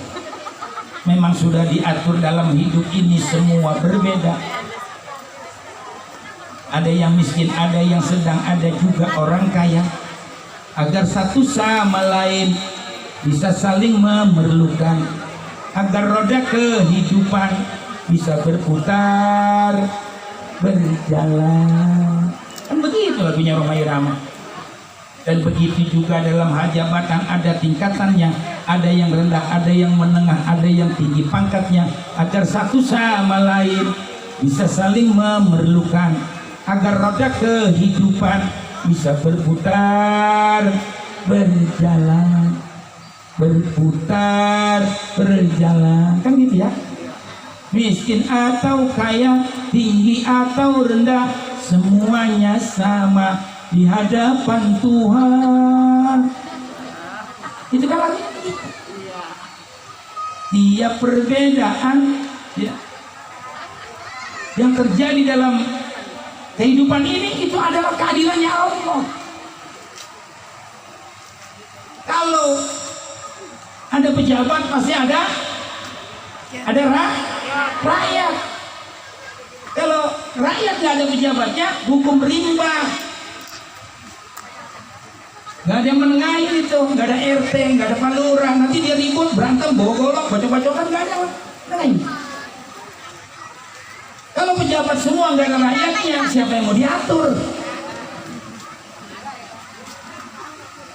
Memang sudah diatur dalam hidup ini semua berbeda. Ada yang miskin, ada yang sedang, ada juga orang kaya. Agar satu sama lain bisa saling memerlukan, agar roda kehidupan bisa berputar, berjalan. Kan begitu lagunya Rhoma Irama. Dan begitu juga dalam hajabatan ada tingkatannya, ada yang rendah, ada yang menengah, ada yang tinggi pangkatnya, agar satu sama lain bisa saling memerlukan, agar roda kehidupan bisa berputar, berjalan, berputar, berjalan. Kan gitu ya. Miskin atau kaya, tinggi atau rendah, semuanya sama di hadapan Tuhan. Itu kan lagi. Tiap perbedaan ya, yang terjadi dalam kehidupan ini itu adalah keadilannya Allah. Kalau ada pejabat pasti ada rakyat. Kalau rakyat nggak ada pejabatnya, hukum rimba. Nggak ada yang menengahin itu, nggak ada RT, nggak ada palurah. Nanti dia ribut, berantem, bawa golok, bacok-bacokan, nggak ada nengahin. Kalau pejabat semua nggak ada rakyatnya, siapa yang mau diatur?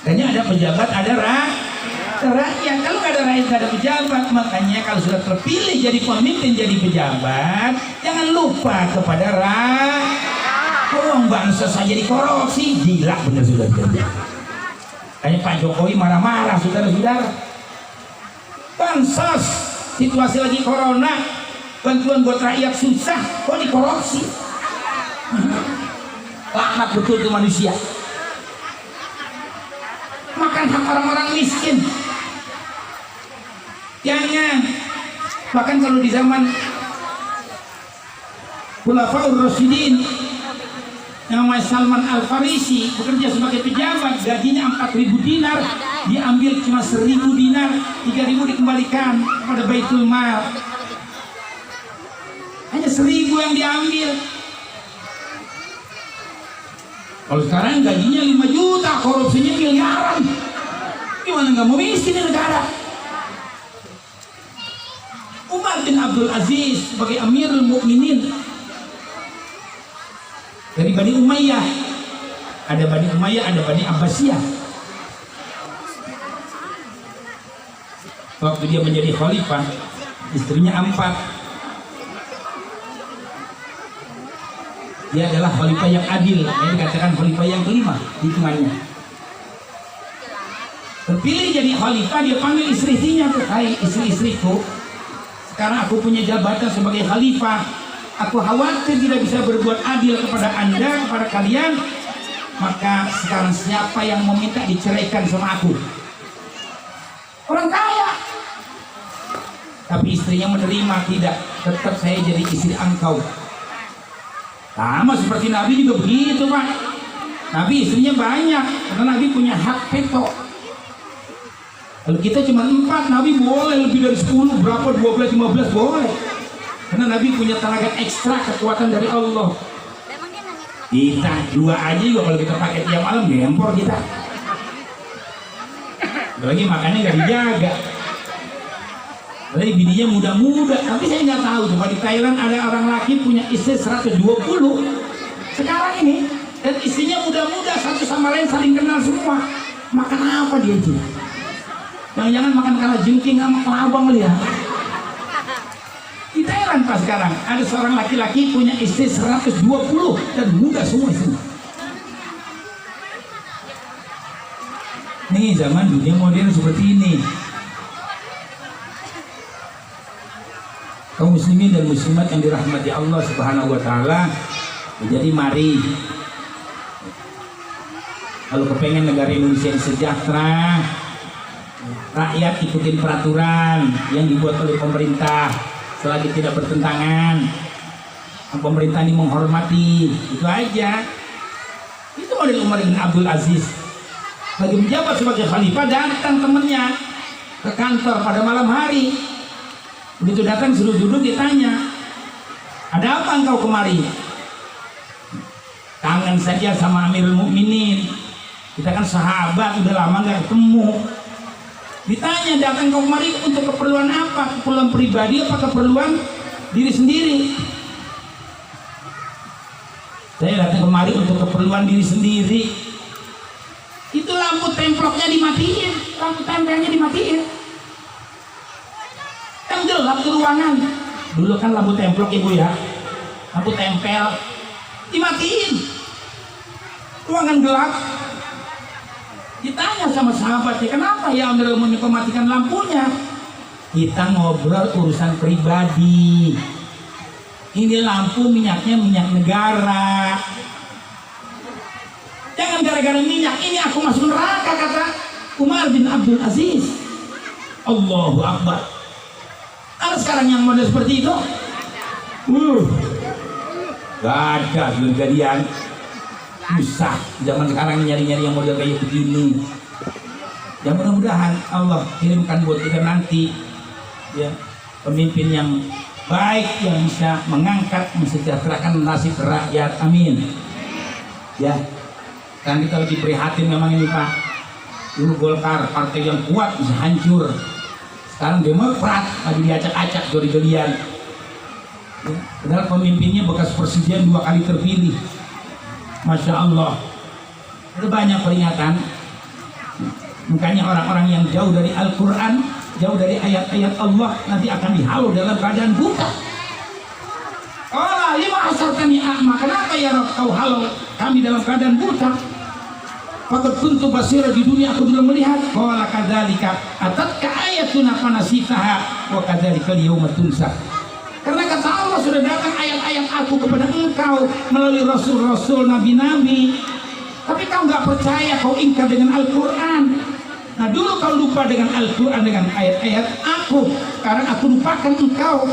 Kayaknya ada pejabat, ada rakyat. Kalau nggak ada rakyat, nggak ada pejabat. Makanya kalau sudah terpilih jadi pemimpin, jadi pejabat, jangan lupa kepada rakyat. Uang bansos saja dikorupsi, gila bener sudah. Kayak Pak Jokowi marah-marah, saudara-saudara. Bansos situasi lagi corona, bantuan buat rakyat susah, kok dikorupsi? Laknat betul tuh manusia. Makan hak orang-orang miskin. Jangan. Bahkan kalau di zaman Khulafaur Rasyidin, namanya Salman Al Farisi bekerja sebagai pejabat, gajinya 4.000 dinar, diambil cuma 1.000 dinar, 3.000 dikembalikan kepada Baitul Mal. Hanya 1.000 yang diambil. Kalau sekarang gajinya 5 juta, korupsinya miliaran. Gimana nggak mau miskin di negara? Umar bin Abdul Aziz sebagai Amirul Mukminin dari Bani Umayyah. Ada Bani Umayyah, ada Bani Abbasiyah. Waktu dia menjadi khalifah, istrinya 4. Dia adalah khalifah yang adil, yang dikatakan khalifah yang kelima hitungannya. Terpilih jadi khalifah, dia panggil istri-istrinya tuh, hai istri-istriku, sekarang aku punya jabatan sebagai khalifah. Aku khawatir tidak bisa berbuat adil kepada anda, kepada kalian. Maka sekarang siapa yang mau minta diceraikan sama aku? Orang kaya. Tapi istrinya menerima, tidak, tetap saya jadi istri engkau. Sama seperti Nabi juga begitu Pak. Nabi istrinya banyak, karena Nabi punya hak veto. Kalau kita cuma 4, Nabi boleh lebih dari 10, berapa, 12, 15 boleh. Karena Nabi punya tenaga ekstra, kekuatan dari Allah. Kita 2 aja juga kalau kita pakai tiap malam gempor kita. Apalagi makannya nggak dijaga. Apalagi bininya muda-muda. Tapi saya nggak tahu tuh, di Thailand ada orang laki punya istri 120 sekarang ini, dan istrinya muda-muda, satu sama lain saling kenal semua. Makan apa dia itu? Jangan-jangan makan kalajengking sama kelabang lihat. Di Thailand pas sekarang ada seorang laki-laki punya istri 120 dan muda semua istri. Nih zaman dunia modern seperti ini. Kaum muslimin dan muslimat yang dirahmati Allah Subhanahu wa taala, jadi mari kalau kepengen negara Indonesia yang sejahtera, rakyat ikutin peraturan yang dibuat oleh pemerintah selagi tidak bertentangan. Pemerintah ini menghormati, itu aja. Itu model Umar bin Abdul Aziz. Lagi menjabat sebagai khalifah, datang temannya ke kantor pada malam hari. Begitu datang suruh duduk, ditanya, ada apa engkau kemari? Kangen saja sama Amirul Mukminin. Kita kan sahabat, udah lama nggak ketemu. Ditanya, datang kau kemari untuk keperluan apa? Keperluan pribadi apa keperluan diri sendiri? Saya datang kemari untuk keperluan diri sendiri. Itu lampu temploknya dimatiin, lampu tempelnya dimatiin. Yang gelap ke ruangan. Dulu kan lampu templok ibu ya, lampu tempel dimatiin. Ruangan gelap. Ditanya sama sahabatnya, kenapa ya Amirul Mukminin matikan lampunya? Kita ngobrol urusan pribadi. Ini lampu minyaknya minyak negara. Jangan gara-gara minyak ini aku masuk neraka, kata Umar bin Abdul Aziz. Allahu Akbar. Ada sekarang yang model seperti itu? Gak ada kejadian. Susah zaman sekarang nyari-nyari yang model kayak begini. Ya mudah-mudahan Allah kirimkan buat kita nanti ya pemimpin yang baik yang bisa mengangkat, mensejahterakan nasib rakyat. Amin. Ya, kan kita lagi prihatin memang ini Pak. Dulu Golkar partai yang kuat bisa hancur. Sekarang Demokrat lagi diacak-acak joli-jolian. Ya, padahal pemimpinnya bekas presiden 2 kali terpilih. Masya Allah. Ada banyak peringatan. Makanya orang-orang yang jauh dari Al-Quran, jauh dari ayat-ayat Allah, nanti akan dihalau dalam keadaan buta. Oh, lima asartani a'ma. Kenapa ya Rabb kau halau kami dalam keadaan buta? Faqad kuntu basira, di dunia aku dulu melihat. Qala kadzalika atatka ayatuna fanasitaha wa kadzalika al-yauma tunsa. Karena kata Allah sudah datang ayat-ayat aku kepada engkau melalui rasul-rasul, nabi-nabi, tapi kau nggak percaya, kau ingkar dengan Al-Quran. Nah dulu kau lupa dengan Al-Quran, dengan ayat-ayat aku, sekarang aku lupakan engkau.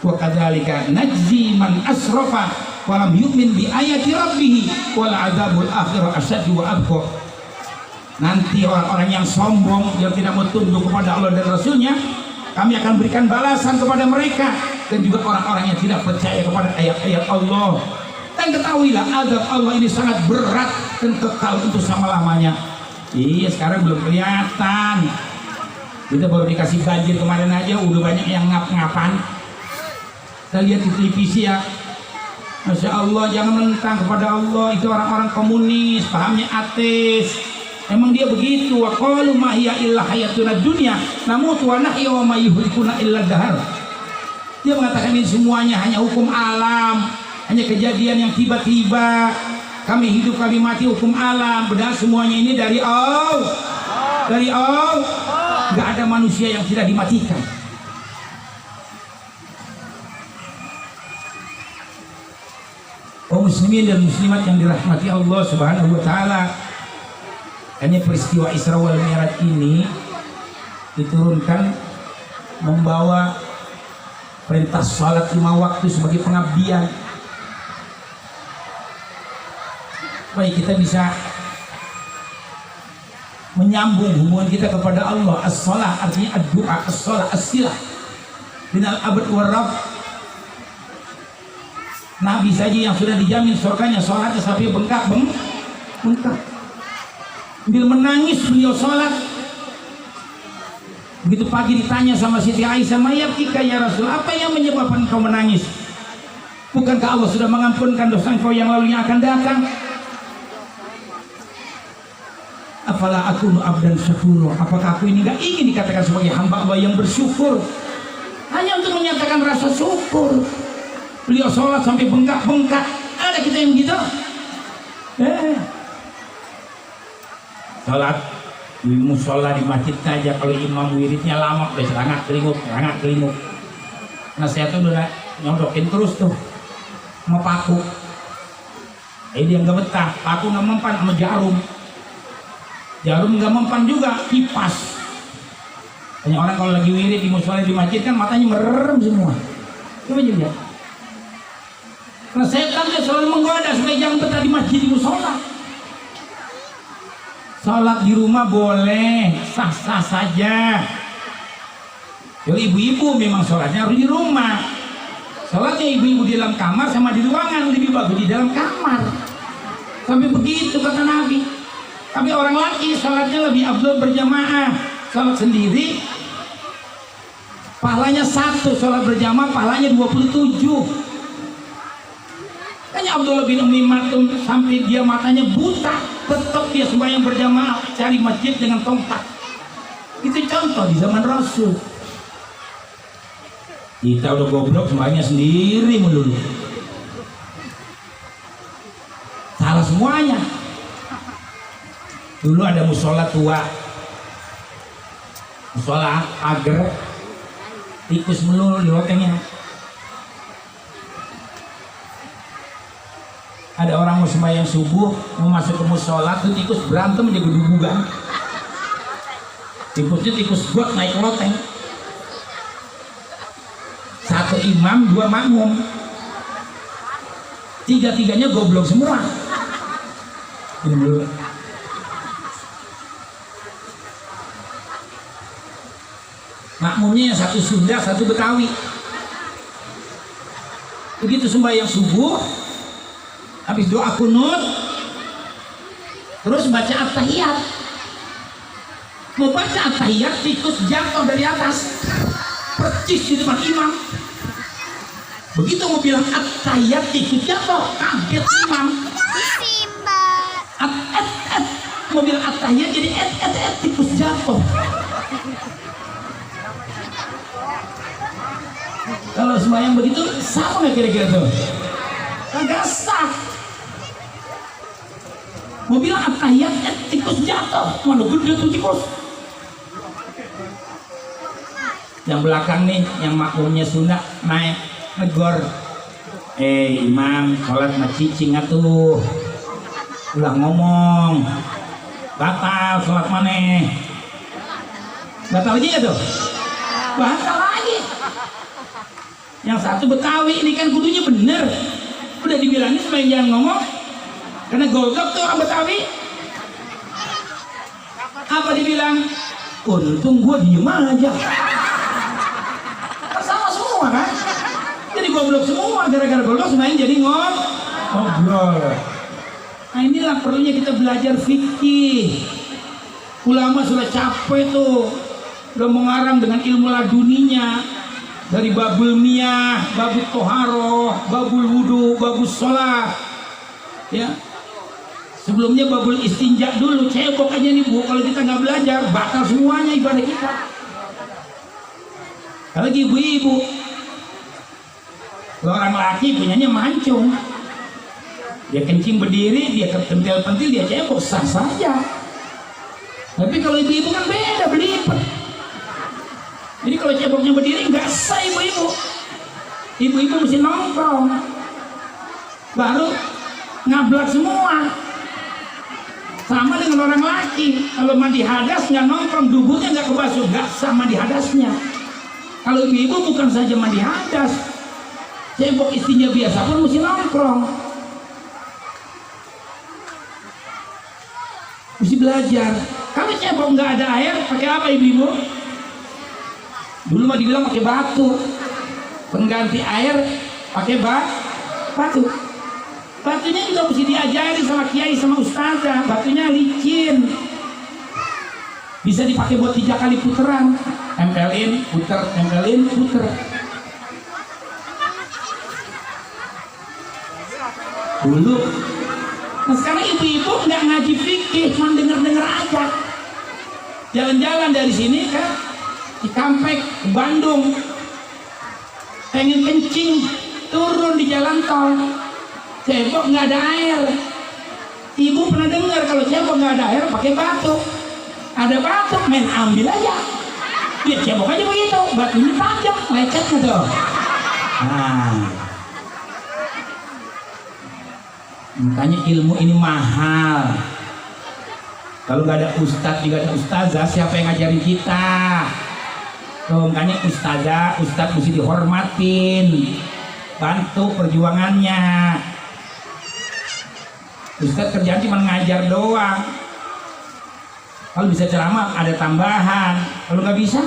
Wa kadzalika najzi man asrafa wa lam yu'min bi ayati rabbih wal adzabul akhirah asyaddu wa abqa. Nanti orang-orang yang sombong, yang tidak mau tunduk kepada Allah dan Rasulnya, kami akan berikan balasan kepada mereka. Dan juga orang-orang yang tidak percaya kepada ayat-ayat Allah. Dan ketahuilah azab Allah ini sangat berat dan kekal untuk selama-lamanya. Iya, sekarang belum kelihatan. Kita baru dikasih banjir kemarin aja udah banyak yang ngap-ngapan. Kita lihat di televisi ya, Masya Allah, jangan mentang kepada Allah. Itu orang-orang komunis, pahamnya ateis. Emang dia begitu. Wa qalu ma hiya illa hayatuna dunya namutu wa nahya wa ma yuhlikuna illa dahar. Dia mengatakan ini semuanya hanya hukum alam, hanya kejadian yang tiba-tiba. Kami hidup, kami mati, hukum alam. Padahal semuanya ini dari Allah. Dari Allah. Gak ada manusia yang tidak dimatikan. Oh muslimin dan muslimat yang dirahmati Allah Subhanahu wa taala. Hanya peristiwa Isra wal Mi'raj ini diturunkan membawa perintah salat 5 waktu sebagai pengabdian. Baik kita bisa menyambung hubungan kita kepada Allah. As-salah artinya ad-du'a, as-salah as-silah minal abad warab. Nabi saja yang sudah dijamin surganya salatnya sampai bengkak. Sambil menangis beliau sholat. Begitu pagi ditanya sama Siti Aisyah, "Mayabkika ya Rasul, apa yang menyebabkan kau menangis? Bukankah Allah sudah mengampunkan dosa engkau yang lalu yang akan datang?" Afala akunu abdan syakura, apakah aku ini gak ingin dikatakan sebagai hamba Allah yang bersyukur? Hanya untuk menyatakan rasa syukur. Beliau sholat sampai bengkak-bengkak. Ada kita yang begitu? Sholat di musola di masjid saja, kalau imam wiridnya lama udah serangak kelinguk. Nah saya tuh udah nyodokin terus tuh sama paku. Dia nggak betah, paku nggak mempan sama jarum nggak mempan juga, kipas. Banyak orang kalau lagi wirid di musola di masjid kan matanya merem semua. Coba lihat. Nah setan dia selalu menggoda supaya jangan betah di masjid di musola. Sholat di rumah boleh, sah-sah saja. Kalau ibu-ibu memang sholatnya harus di rumah. Sholatnya ibu-ibu di dalam kamar sama di ruangan, lebih bagus di dalam kamar. Sampai begitu kata Nabi. Tapi orang laki sholatnya lebih afdal berjamaah. Sholat sendiri pahalanya 1, sholat berjamaah pahalanya 27. Hanya Abdullah bin Ummi Maktum sampai dia matanya buta, tetap dia sembahyang berjamaah cari masjid dengan tongkat. Itu contoh di zaman Rasul. Kita udah goblok sembahyangnya sendiri melulu. Salah semuanya. Dulu ada musola tua, musola agar tikus melulu di lotengnya. Ada orang mau sembahyang subuh, mau masuk ke musola, tuh tikus berantem aja gedung-gedung. Tikusnya tikus got naik loteng. 1 imam, 2 makmum. 3-3-nya goblok semua. Ini dulu. Makmumnya yang 1 Sunda, 1 Betawi. Begitu sembahyang subuh, habis doa kunut, terus baca at-tahiyat. Mau baca at-tahiyat, tikus jatuh dari atas, percis di depan imam. Begitu mau bilang at-tahiyat, tikus jatuh, kaget imam. Mau bilang at-tahiyat jadi tikus jatuh. Kalau sembahyang begitu, sama nggak kira-kira tuh? Kagak sah. Mau bilang at-tahiyat, tikus jatuh. Mana gede tuh tikus. Yang belakang nih, yang makmumnya Sunda naik negor. Imam, sholat macicing atuh. Ulah ngomong. Batal sholat maneh. Batal lagi ya tuh? Batal lagi. Yang satu Betawi ini kan kudunya bener. Udah dibilangin supaya jangan ngomong. Karena golgap tuh orang Betawi. Apa dibilang? Untung gua diem aja. Sama semua kan? Jadi goblok semua. Gara-gara goblok semuanya jadi ngobrol. Nah inilah perlunya kita belajar fikih. Ulama sudah capek tuh, udah mengarang dengan ilmu laduninya dari babul miyah, babul toharoh, babul wudu, babul sholat. Ya, sebelumnya babul istinja dulu. Cebok aja nih bu, kalau kita nggak belajar batal semuanya ibadah kita. Kalau ibu-ibu, orang laki punyanya mancung. Dia kencing berdiri, dia kepentil-pentil, dia cebok, sah saja. Tapi kalau ibu-ibu kan beda, belipet. Jadi kalau ceboknya berdiri nggak sah ibu-ibu. Ibu-ibu mesti nongkrong, baru ngablak semua. Sama dengan orang laki, kalau mandi hadas nggak nongkrong, duburnya nggak kebasuh, nggak sah mandi hadasnya. Kalau ibu-ibu bukan saja mandi hadas, cebok istrinya biasa pun mesti nongkrong. Mesti belajar. Kalau cebok nggak ada air, pakai apa ibu-ibu? Dulu mah dibilang pakai batu. Pengganti air pakai batu. Batunya juga mesti diajari sama kiai sama ustazah. Batunya licin. Bisa dipakai buat 3 kali puteran. Tempelin, puter, tempelin, puter. Dulu. Nah sekarang ibu-ibu nggak ngaji fikih, cuma denger-denger aja. Jalan-jalan dari sini ke Cikampek, ke Bandung, pengen kencing, turun di jalan tol, cebok nggak ada air. Ibu pernah dengar kalau cebok nggak ada air pakai batu. Ada batu, main ambil aja. Dia cebok aja begitu, batunya tajam, lecet gitu. Nah. Makanya ilmu ini mahal. Kalau nggak ada ustadz juga ada ustazah, siapa yang ngajarin kita? Tuh, makanya ustadz mesti dihormatin, bantu perjuangannya. Ustadz kerjaan cuma ngajar doang. Kalau bisa ceramah ada tambahan. Kalau nggak bisa,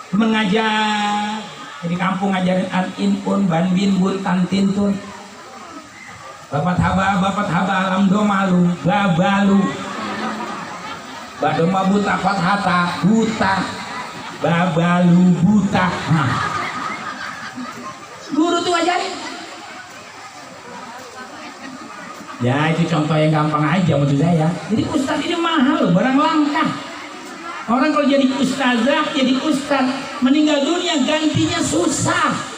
cuma ngajar. Jadi kampung ngajarin an-in-un, ban-bin, bun, tan-tin-tun. Bapak haba alam domalu babalu badoma buta fathata buta babalu buta. Nah. Guru tuh ajarin. Ya itu contoh yang gampang aja maksud saya. Jadi ustadz ini mahal, barang langka. Orang kalau jadi ustazah, jadi ustadz, meninggal dunia gantinya susah.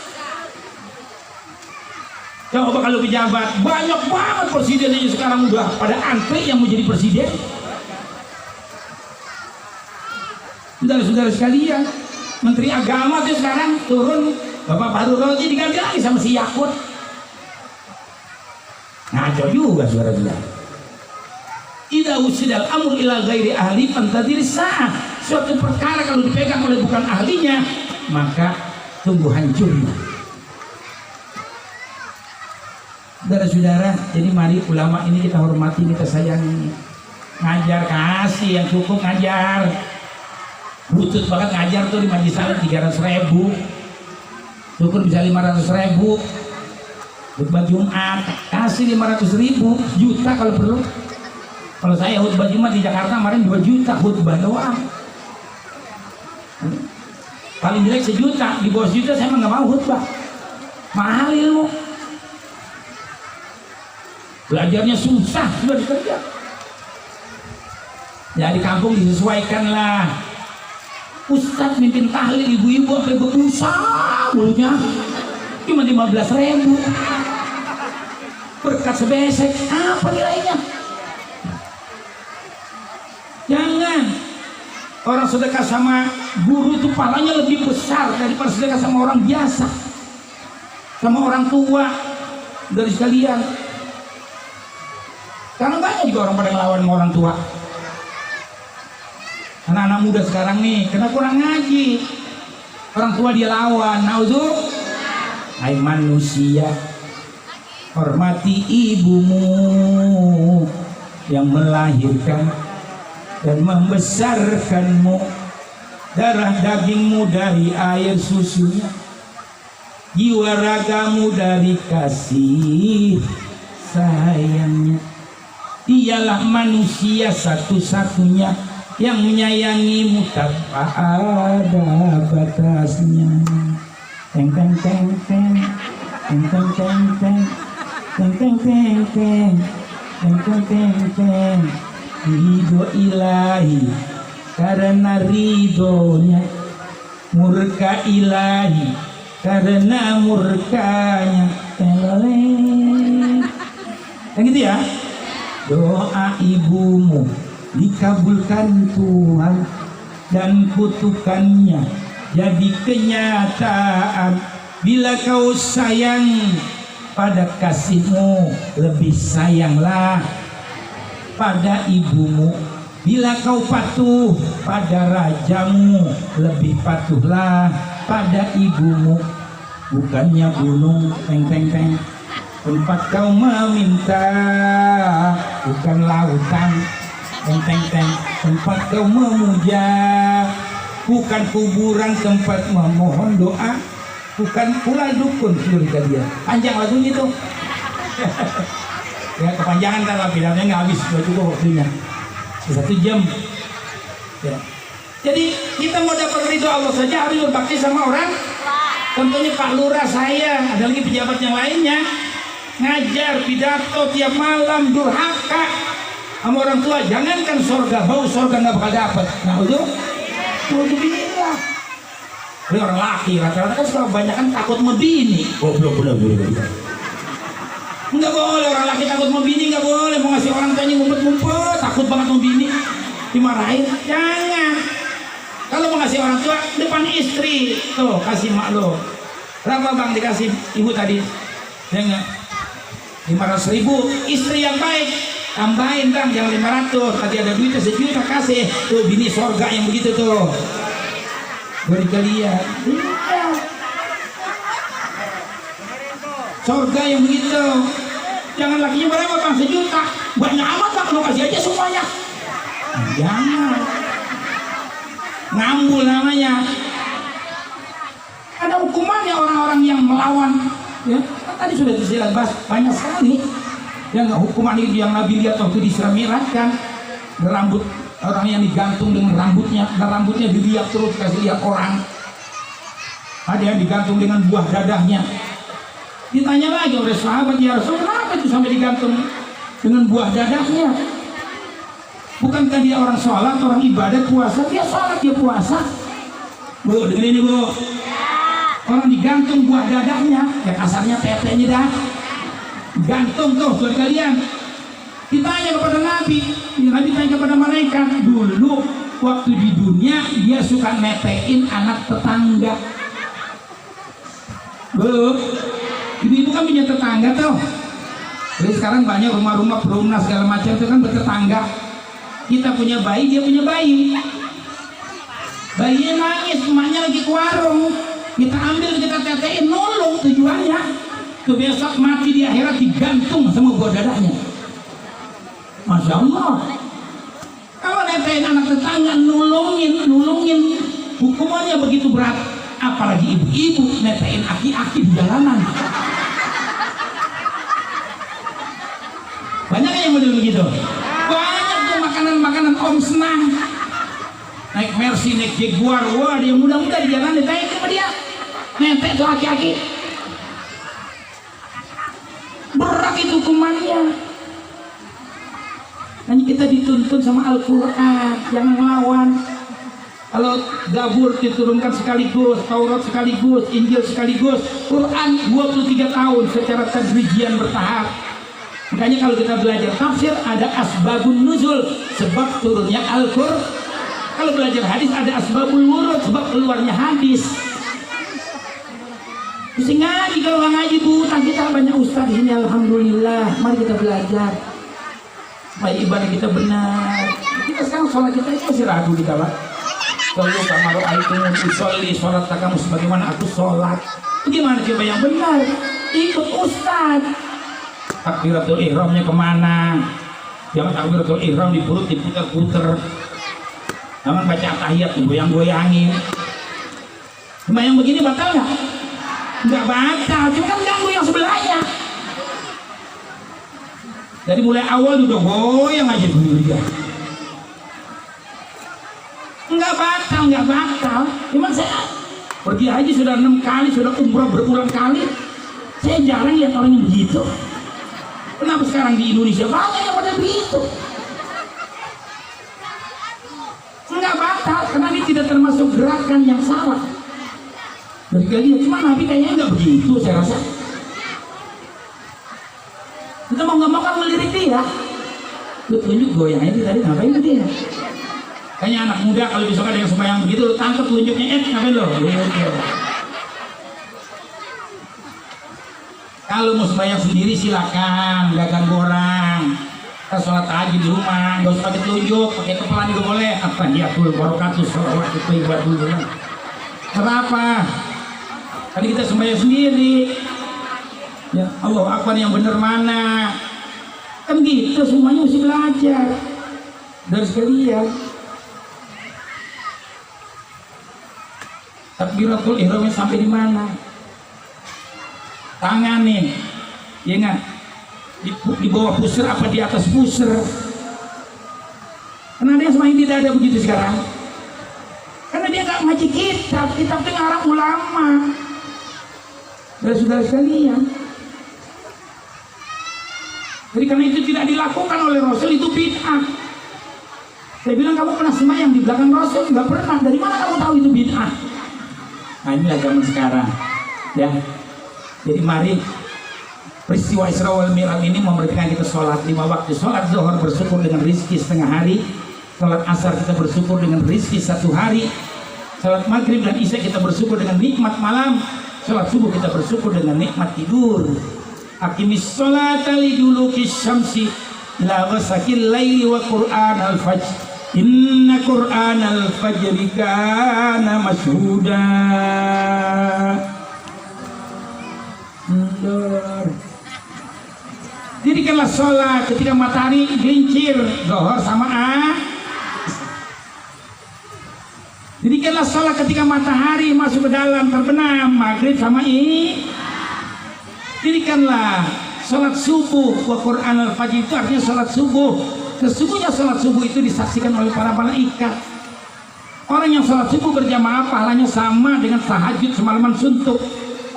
Coba kalau pejabat, banyak banget presiden ini sekarang udah pada antri yang mau jadi presiden. Saudara-saudara sekalian, Menteri Agama tuh sekarang turun, Bapak Fahru Razi diganti lagi sama si Yakut. Ngaco juga saudara-saudara. Idza usidal amr ila ghairi ahli fantadir sa'ah. Suatu perkara kalau dipegang oleh bukan ahlinya, maka tunggu hancurnya. Saudara-saudara, jadi mari ulama ini kita hormati, kita sayangi. Ngajar kasih yang cukup ngajar. Butut banget ngajar tuh di Majelis Salim 300.000. Syukur bisa 500.000. Khutbah Jumat kasih 500.000, juta kalau perlu. Kalau saya khutbah Jumat di Jakarta kemarin 2 juta khutbah doang. Paling jelek 1 juta, di bawah 1 juta saya mah nggak mau khutbah. Mahal ilmu. Belajarnya susah, sudah dikerja. Ya di kampung disesuaikan lah. Ustadz mimpin tahlil, ibu-ibu sampai berbusa mulutnya cuma 15.000. Berkat sebesek, apa nilainya? Orang sedekah sama guru itu pahalanya lebih besar daripada sedekah sama orang biasa, sama orang tua. Dari sekalian, karena banyak juga orang pada ngelawan sama orang tua. Anak-anak muda sekarang nih kena kurang ngaji, orang tua dia lawan. Naudzubillah. Hai manusia, hormati ibumu yang melahirkan dan membesarkanmu, darah dagingmu dari air susunya, jiwa ragamu dari kasih sayangnya. Dialah manusia satu-satunya yang menyayangimu tanpa ada batasnya. Teng teng teng teng teng teng teng teng teng teng teng teng teng teng teng teng. Ridho ilahi karena ridhonya, murka ilahi karena murkanya. Yang gitu ya. Doa ibumu dikabulkan Tuhan dan kutukannya jadi kenyataan. Bila kau sayang pada kasihmu, lebih sayanglah pada ibumu. Bila kau patuh pada rajamu, lebih patuhlah pada ibumu. Bukannya gunung teng teng teng tempat kau meminta, bukan lautan teng teng teng tempat kau memuja, bukan kuburan tempat memohon doa, bukan pula dukun seluruh kalian. Panjang lagu gitu. Ya kepanjangan kan lah, pidatonya nggak habis juga waktunya, 1 jam. Ya. Jadi kita mau dapat ridho Allah saja harus berbakti sama orang. Contohnya Pak Lurah saya, ada lagi pejabat yang lainnya, ngajar pidato tiap malam durhaka sama orang tua. Jangankan surga, bau surga nggak bakal dapat. Nah itu bilang. Ini orang laki rata-rata kan suka kebanyakan takut membini. Belum. Nggak boleh orang laki takut membini, nggak boleh. Mau ngasih orang tuanya ngumpet-ngumpet, takut banget membini, dimarahin. Jangan. Kalau mau ngasih orang tua depan istri, tuh kasih mak lo. Berapa bang dikasih ibu tadi? Jangan 500.000. Istri yang baik tambahin bang, jangan 500. Tadi ada duitnya 1 juta kasih. Tuh bini sorga yang begitu tuh. Beri kalian. Sorga yang begitu. Jangan lakinya berapa bang? 1 juta. Banyak amat bang, lo kasih aja semuanya. Jangan. Ngambul namanya. Ada hukumannya orang-orang yang melawan. Ya, tadi sudah bahas banyak sekali. Yang hukuman itu yang Nabi lihat waktu di Mi'raj kan, rambut orang yang digantung dengan rambutnya, dan rambutnya dilihat terus kasih lihat orang. Ada yang digantung dengan buah dadahnya. Ditanya lagi oleh sahabat, ya Rasul, kenapa itu sampai digantung dengan buah dadahnya? Bukankah dia orang sholat, orang ibadat, puasa? Dia sholat, dia puasa. Bu, dengerin ini bu. Orang digantung buah dadahnya, yang kasarnya tetenya dah. Gantung tuh buat kalian. Ditanya kepada Nabi, Nabi tanya kepada mereka, dulu waktu di dunia dia suka netein anak tetangga. Bu, ibu kan punya tetangga tuh. Jadi sekarang banyak rumah-rumah perumnas segala macam itu kan bertetangga. Kita punya bayi, dia punya bayi. Bayinya nangis, emaknya lagi ke warung. Kita ambil, kita tetein, nolong tujuannya. Tuh besok mati di akhirat digantung sama buah dadahnya. Masya Allah. Kalau netein anak tetangga, nolongin, hukumannya begitu berat. Apalagi ibu-ibu netein aki-aki di jalanan. Banyak yang model begitu. Banyak tuh makanan-makanan om senang. Naik Mercy, naik Jaguar, wah dia muda-muda di jalan ditanya sama dia. Netek tuh aki-aki. Berat itu hukumannya. Hanya kita dituntun sama Al-Quran, jangan melawan. Kalau Zabur diturunkan sekaligus, Taurat sekaligus, Injil sekaligus, Quran 23 tahun secara tadrijian bertahap. Makanya kalau kita belajar tafsir ada asbabun nuzul, sebab turunnya Al-Quran. Kalau belajar hadis ada asbabul wurud, sebab keluarnya hadis. Mesti ngaji, kalau nggak ngaji buta. Kita banyak ustaz di sini, alhamdulillah. Mari kita belajar supaya ibadah kita benar. Kita sekarang sholat kita itu masih ragu kita, Pak. Kalau kamar aitumul usolli, sholat kamu sebagaimana aku sholat. Gimana coba yang benar? Ikut ustaz. Takbiratul ihramnya kemana? Jangan takbiratul ihram di perut diputar-putar. Jangan baca tahiyat goyang-goyangin. Cuma yang begini batal nggak? Nggak batal, cuma kan ganggu yang sebelahnya. Dari mulai awal udah goyang aja dulu dia. Nggak batal. Cuman saya pergi haji sudah 6 kali, sudah umrah berulang kali. Saya jarang lihat orang yang begitu. Kenapa sekarang di Indonesia banyak yang pada begitu? Nggak batal, karena ini tidak termasuk gerakan yang salah. Dari kalian, cuma Nabi kayaknya nggak begitu, saya rasa. Kita mau nggak mau kan melirik dia. Lu tunjuk goyangnya tadi ngapain dia? Kayaknya anak muda kalau besok ada yang sembahyang begitu, lu tangkap tunjuknya, ngapain lo? Kalau mau sembahyang sendiri silakan, nggak ganggu orang. Kita sholat tahajud di rumah, nggak usah pakai tunjuk, pakai kepala juga boleh. Apa dia tuh barokatus sholat itu ibadah dulu. Apa? Tadi kita sembahyang sendiri. Ya Allah, Akbar yang benar mana? Kan gitu, semuanya mesti belajar dari sekalian. Takbiratul ihramnya sampai di mana? Tangan nih, ya nggak? Di bawah pusar apa di atas pusar? Karena ada yang semakin tidak ada begitu sekarang. Karena dia nggak ngaji kitab itu ngarang ulama. Saudara sekalian. Jadi karena itu tidak dilakukan oleh Rasul, itu bid'ah. Saya bilang, kamu pernah sembahyang di belakang Rasul? Nggak pernah. Dari mana kamu tahu itu bid'ah? Nah inilah zaman sekarang, ya. Jadi mari, peristiwa Isra wal Mi'raj ini memberitakan kita sholat 5 waktu. Sholat zuhur bersyukur dengan rizki setengah hari. Sholat asar kita bersyukur dengan rizki 1 hari. Sholat maghrib dan isya kita bersyukur dengan nikmat malam. Sholat subuh kita bersyukur dengan nikmat tidur. Aqimis sholata liduluki syamsi ila ghasaqil laili wa qur'an al-fajr. Inna qur'an al-fajri kana mashhuda. Dirikanlah sholat ketika matahari gelincir, zuhur sama Dirikanlah sholat ketika matahari masuk ke dalam terbenam, maghrib sama Dirikanlah sholat subuh wa Qur'an al-fajr, itu artinya sholat subuh. Sesungguhnya sholat subuh itu disaksikan oleh para malaikat. Orang yang sholat subuh berjamaah pahalanya sama dengan tahajud semalaman suntuk.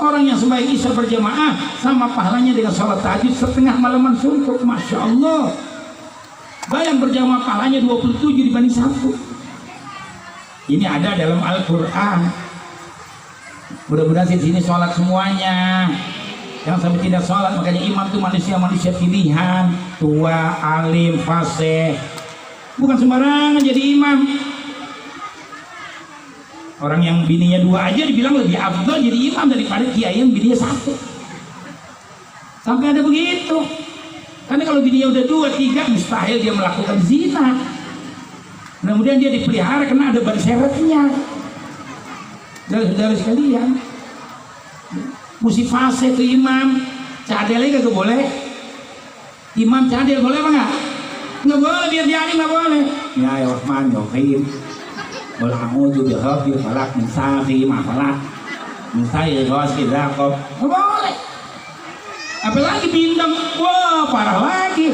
Orang yang sembahyang isya berjamaah sama pahalanya dengan sholat tahajud setengah malaman suntuk. Masya Allah. Bayang berjamaah pahalanya 27 dibanding 1. Ini ada dalam Al-Quran. Mudah-mudahan di sini sholat semuanya. Jangan sampai tidak sholat. Makanya imam itu manusia pilihan, tua, alim, fasih. Bukan sembarangan jadi imam. Orang yang bininya 2 aja dibilang lebih afdal jadi imam daripada kiai yang bininya 1. Sampai ada begitu. Karena kalau bininya udah 2, 3 mustahil dia melakukan zina. Kemudian dia dipelihara karena ada ban serepnya. Saudara sekalian, mesti fase itu imam. Cadelnya kagak boleh. Imam cadel boleh apa enggak? Nggak boleh, biar dia alim nggak boleh. Ya Rahman ya Rahim. Wal a'udzu birabbil falaq min syarri ma falaq. Min syarri ghasiqin idza waqab. Nggak boleh. Apalagi bintang, wah parah lagi.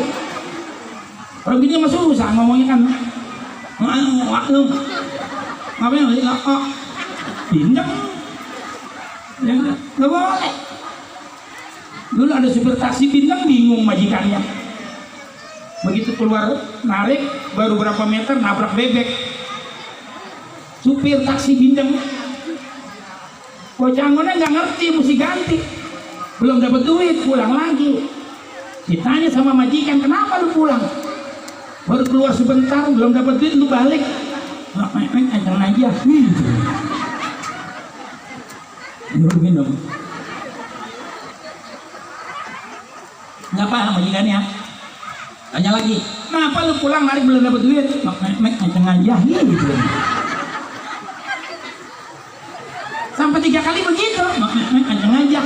Orang bintang mah susah ngomongnya kan. Waklum. Ngapain lagi nggak? Bintang. Ya nggak boleh. Dulu ada supir taksi bintang bingung majikannya. Begitu keluar narik, baru berapa meter nabrak bebek. Supir taksi bintang, bocah angonnya nggak ngerti, mesti ganti. Belum dapat duit, pulang lagi. Ditanya sama majikan, kenapa lu pulang? Baru keluar sebentar, belum dapat duit, lu balik. Ajang aja. Minum. Ngapa majikannya? Tanya lagi. Kenapa lu pulang hari belum dapat duit? Ajang aja. Sampai 3 kali begitu. Ajang aja.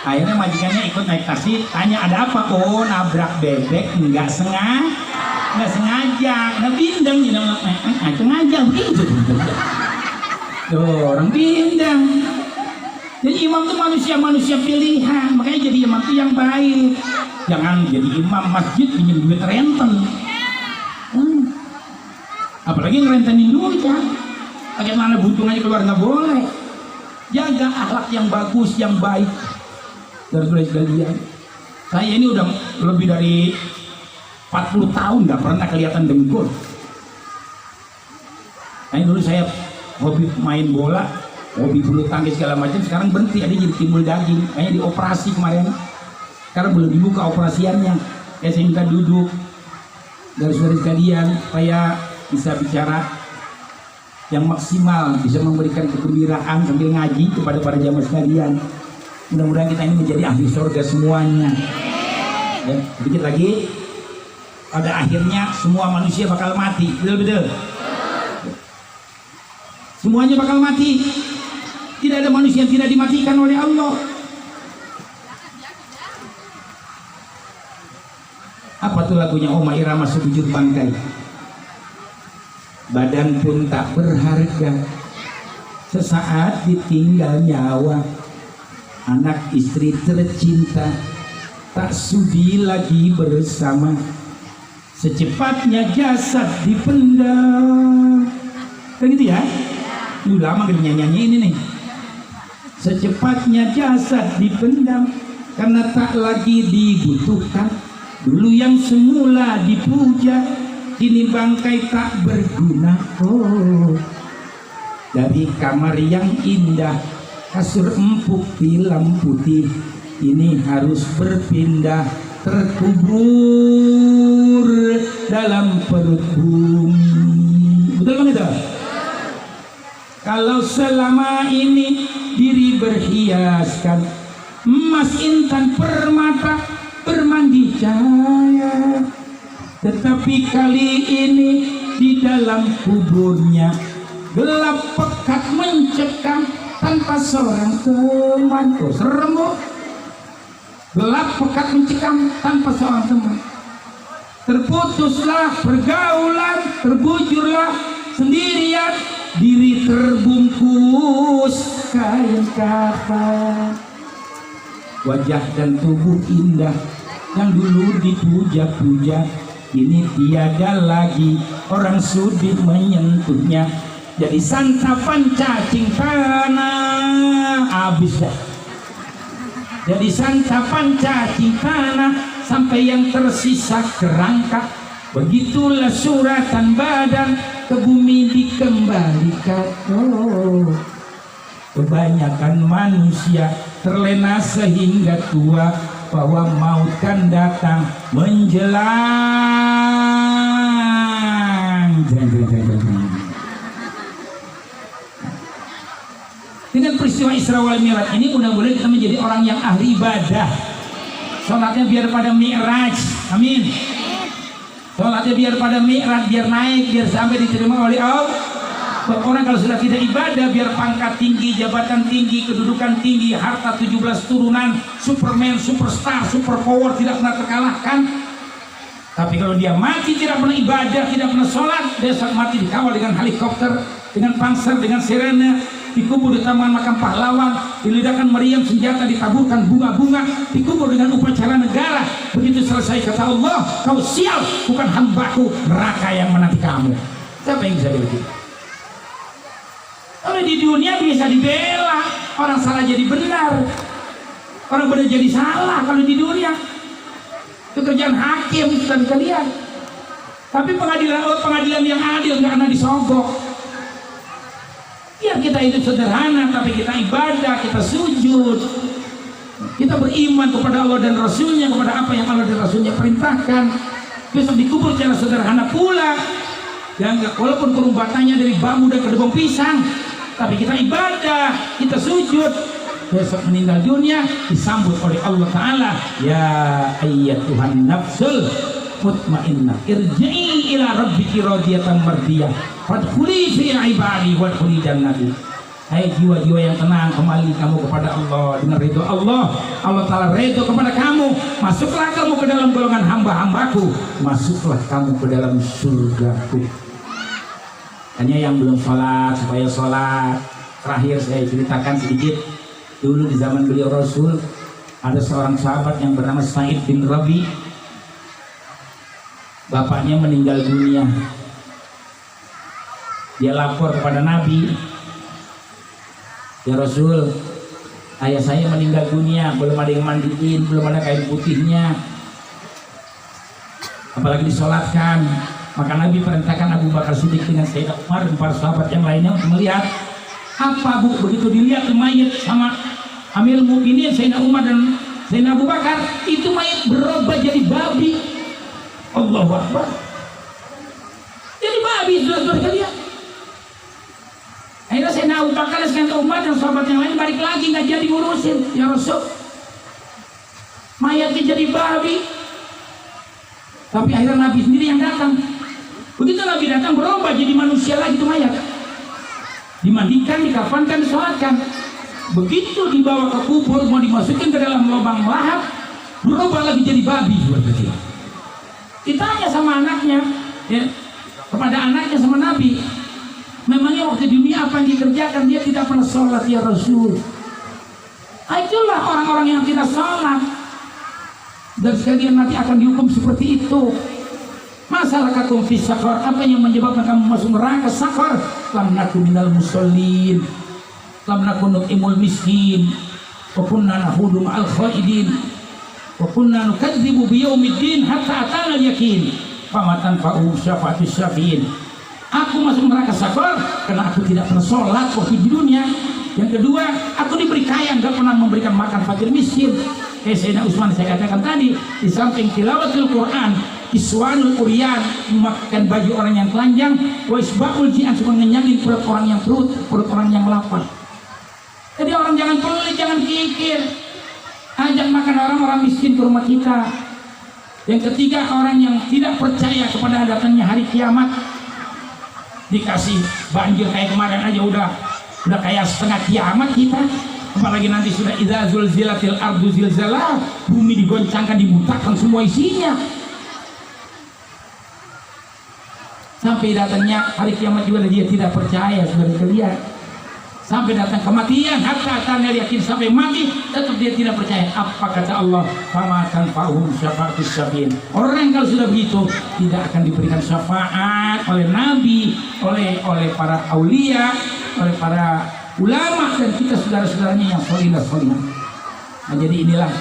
Akhirnya majikannya ikut naik taksi, tanya ada apa kok nabrak bebek, nggak sengaja, nggak bindeng, sengaja begitu. Tuh, orang bindeng. Jadi imam tuh manusia pilihan, makanya jadi imam tuh yang baik. Jangan jadi imam masjid pinjam duit renten. Apalagi ngerentenin duit ya. Bagaimana buntung aja keluar nggak boleh. Jaga akhlak yang bagus, yang baik. Dari sekalian, saya ini udah lebih dari 40 tahun nggak pernah kelihatan dengkul. Nah, dulu saya hobi main bola, hobi bulu tangkis segala macam, sekarang berhenti, ada jadi timbul daging, kayaknya dioperasi kemarin. Sekarang belum dibuka operasiannya. Saya minta duduk dari saudara sekalian supaya bisa bicara yang maksimal, bisa memberikan kegembiraan sambil ngaji kepada para jamaah sekalian. Mudah-mudahan kita ini menjadi ahli surga semuanya. Ya, sedikit lagi, pada akhirnya semua manusia bakal mati, betul-betul. Semuanya bakal mati. Tidak ada manusia yang tidak dimatikan oleh Allah. Apa tuh lagunya Oma Irama sebujur bangkai? Badan pun tak berharga, sesaat ditinggal nyawa. Anak istri tercinta tak sudi lagi bersama, secepatnya jasad dipendam. Kan gitu ya? Udah lama gak nyanyi ini nih. Secepatnya jasad dipendam karena tak lagi dibutuhkan. Dulu yang semula dipuja kini bangkai tak berguna. Oh, dari kamar yang indah, kasur empuk tilam putih, ini harus berpindah, terkubur dalam perut bumi. Betul kan itu? Kalau selama ini diri berhiaskan emas, intan, permata, bermandi cahaya, tetapi kali ini di dalam kuburnya gelap pekat mencekam tanpa seorang teman. Oh, serem bu. Gelap pekat mencekam tanpa seorang teman. Terputuslah pergaulan, terbujurlah sendirian, diri terbungkus kain kafan. Wajah dan tubuh indah yang dulu dipuja-puja, kini tiada lagi orang sudi menyentuhnya. Jadi santapan cacing tanah, habis dah. Jadi santapan cacing tanah sampai yang tersisa kerangka. Begitulah suratan badan ke bumi dikembalikan. Oh, kebanyakan manusia terlena sehingga tua, bahwa maut kan datang menjelang. Dengan peristiwa Isra wal Mi'raj ini mudah-mudahan kita menjadi orang yang ahli ibadah. Sholatnya biar pada mi'raj, amin. Sholatnya biar pada mi'raj, biar naik, biar sampai diterima oleh Allah. Orang kalau sudah tidak ibadah, biar pangkat tinggi, jabatan tinggi, kedudukan tinggi, harta 17 turunan, superman, superstar, super power, tidak pernah terkalahkan. Tapi kalau dia mati tidak pernah ibadah, tidak pernah sholat, dia saat mati dikawal dengan helikopter, dengan panser, dengan sirene, dikubur di taman makam pahlawan, diledakkan meriam senjata, ditaburkan bunga-bunga, dikubur dengan upacara negara. Begitu selesai kata Allah, kau sial, bukan hambaku, neraka yang menanti kamu. Siapa yang bisa begitu? Kalau di dunia bisa dibela, orang salah jadi benar, orang benar jadi salah. Kalau di dunia itu kerjaan hakim, bukan kalian. Tapi pengadilan yang adil nggak pernah disogok. Ya kita hidup sederhana, tapi kita ibadah, kita sujud, kita beriman kepada Allah dan Rasulnya, kepada apa yang Allah dan Rasulnya perintahkan. Besok dikubur secara sederhana pula, Ya enggak, walaupun perumbatannya dari bambu dan kedebong pisang, tapi kita ibadah, kita sujud. Besok meninggal dunia disambut oleh Allah Ta'ala, ya ayyatuhan nafsul mutmainnah irji'i ila rabbiki radiyatan mardiyah fadkhuli fi ibadi wadkhuli jannati. Hai jiwa-jiwa yang tenang, kembali kamu kepada Allah dengan ridho Allah. Allah Ta'ala ridho kepada kamu, masuklah kamu ke dalam golongan hamba-hambaku, masuklah kamu ke dalam surgaku. Hanya yang belum sholat supaya sholat. Terakhir saya ceritakan sedikit. Dulu di zaman beliau Rasul ada seorang sahabat yang bernama Sa'id bin Rabi. Bapaknya meninggal dunia. Dia lapor kepada Nabi, ya Rasul, ayah saya meninggal dunia, belum ada yang mandiin, belum ada kain putihnya, apalagi disolatkan. Maka Nabi perintahkan Abu Bakar Siddiq dengan Sayyidina Umar dan para sahabat yang lainnya untuk melihat. Apa bu? Begitu dilihat mayat sama Amirul Mukminin Sayyidina Umar dan Sayyidina Abu Bakar, itu mayat berubah jadi babi. Allahu Akbar. Jadi babi, saudara kalian. Akhirnya Sayyidina Abu Bakar dan Sayyidina Umar dan sahabat yang lain balik lagi, nggak jadi ngurusin. Ya Rasul, mayatnya jadi babi. Tapi akhirnya Nabi sendiri yang datang. Begitu Nabi datang, berubah jadi manusia lagi itu mayat. Dimandikan, dikafankan, disolatkan. Begitu dibawa ke kubur, mau dimasukin ke dalam lubang lahap, berubah lagi jadi babi. Ditanya sama anaknya, ya, kepada anaknya sama Nabi, memangnya waktu di dunia apa yang dikerjakan? Dia tidak pernah sholat ya Rasul. Itulah orang-orang yang tidak sholat, dan sekalian nanti akan dihukum seperti itu. Masalah kakum fi sakor, apa yang menyebabkan kamu masuk neraka sakor? Lam naku minal musallin, lam naku nut'imul miskin, wa kunna nahudu ma'al khaidin, wa kunna nukadzibu biyaumiddin hatta atana yakin, famatan fa'u syafa'atis syafi'in. Aku masuk neraka sakor karena aku tidak pernah sholat waktu di dunia. Yang kedua, aku diberi kaya, nggak pernah memberikan makan fakir miskin. Sayyidina Utsman saya katakan tadi, di samping tilawatul Quran, iswanul uryan, memakan baju orang yang telanjang, wa isba'ul ji'an, cuma ngenyangin perut orang yang lapar. Jadi orang jangan pelit, jangan kikir. Ajak makan orang miskin ke rumah kita. Yang ketiga, orang yang tidak percaya kepada datangnya hari kiamat, dikasih banjir kayak kemarin aja udah kayak setengah kiamat kita. Apalagi nanti sudah idza zulzilatil ardu zilzalah, bumi digoncangkan, dibutakan semua isinya. Sampai datangnya hari kiamat juga dia tidak percaya, saudara kalian. Sampai datang kematian, hatta tanah yakin, sampai mati tetap dia tidak percaya. Apa kata Allah? Fama tanfa'uhum syafa'atus syafi'in. Orang kalau sudah begitu tidak akan diberikan syafaat oleh nabi, oleh para aulia, oleh para ulama dan kita saudara-saudaranya yang solihah. Nah, jadi inilah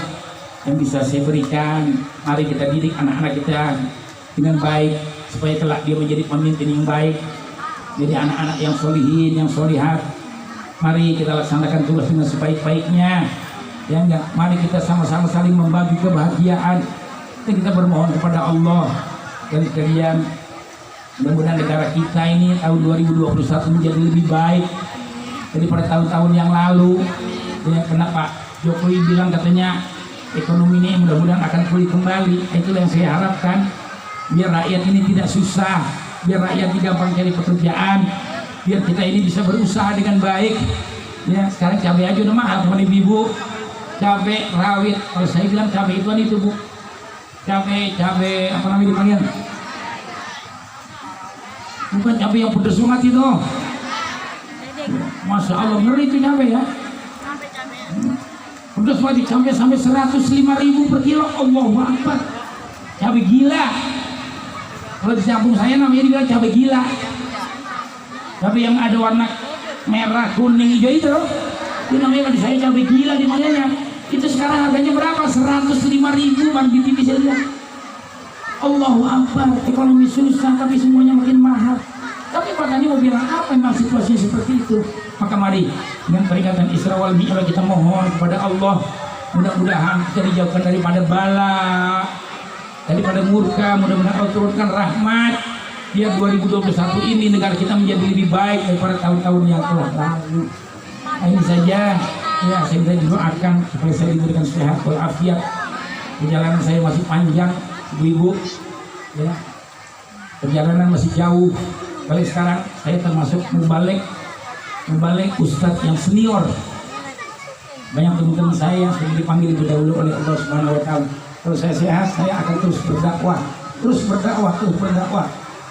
yang bisa saya berikan. Mari kita didik anak-anak kita dengan baik supaya kelak dia menjadi pemimpin yang baik, jadi anak-anak yang solihin, yang solihat. Mari kita laksanakan tugas dengan sebaik-baiknya. Ya enggak? Mari kita sama-sama saling membagi kebahagiaan. Dan kita bermohon kepada Allah dari kalian, mudah-mudahan negara kita ini tahun 2021 menjadi lebih baik daripada tahun-tahun yang lalu. Ya, karena Pak Jokowi bilang katanya ekonomi ini mudah-mudahan akan pulih kembali. Itulah yang saya harapkan, biar rakyat ini tidak susah, biar rakyat tidak gampang cari pekerjaan, biar kita ini bisa berusaha dengan baik. Ya, sekarang cabai aja udah mahal teman ibu, cabai rawit. Kalau saya bilang cabai itu bu, cabai apa namanya dipanggil? Bukan cabai yang pedas banget itu. Masya Allah, ngeri itu cabai ya. Pedas banget, cabai sampai 105.000 per kilo. Allahu Akbar. Cabai gila. Kalau di kampung saya namanya dibilang cabai gila. Cabai yang ada warna merah, kuning, hijau itu namanya di saya cabai gila dimana. Itu sekarang harganya berapa? 105.000 bang di TV saya lihat. Allahu Akbar. Ekonomi susah tapi semuanya makin mahal. Tapi Pak Tani mau bilang apa memang situasinya seperti itu. Maka mari dengan peringatan Isra wal Mi'raj kita mohon kepada Allah, mudah-mudahan kita dijauhkan daripada bala, daripada murka, mudah-mudahan Allah turunkan rahmat, biar 2021 ini negara kita menjadi lebih baik daripada tahun-tahun yang telah lalu. Nah, ini saja ya, saya minta didoakan supaya saya diberikan sehat walafiat. Perjalanan saya masih panjang, ibu-ibu ya, perjalanan masih jauh. Kalau sekarang saya termasuk mubalik ustadz yang senior. Banyak teman-teman saya yang sudah dipanggil lebih dahulu oleh Allah Subhanahu wa Ta'ala. Kalau saya sehat, saya akan terus berdakwah,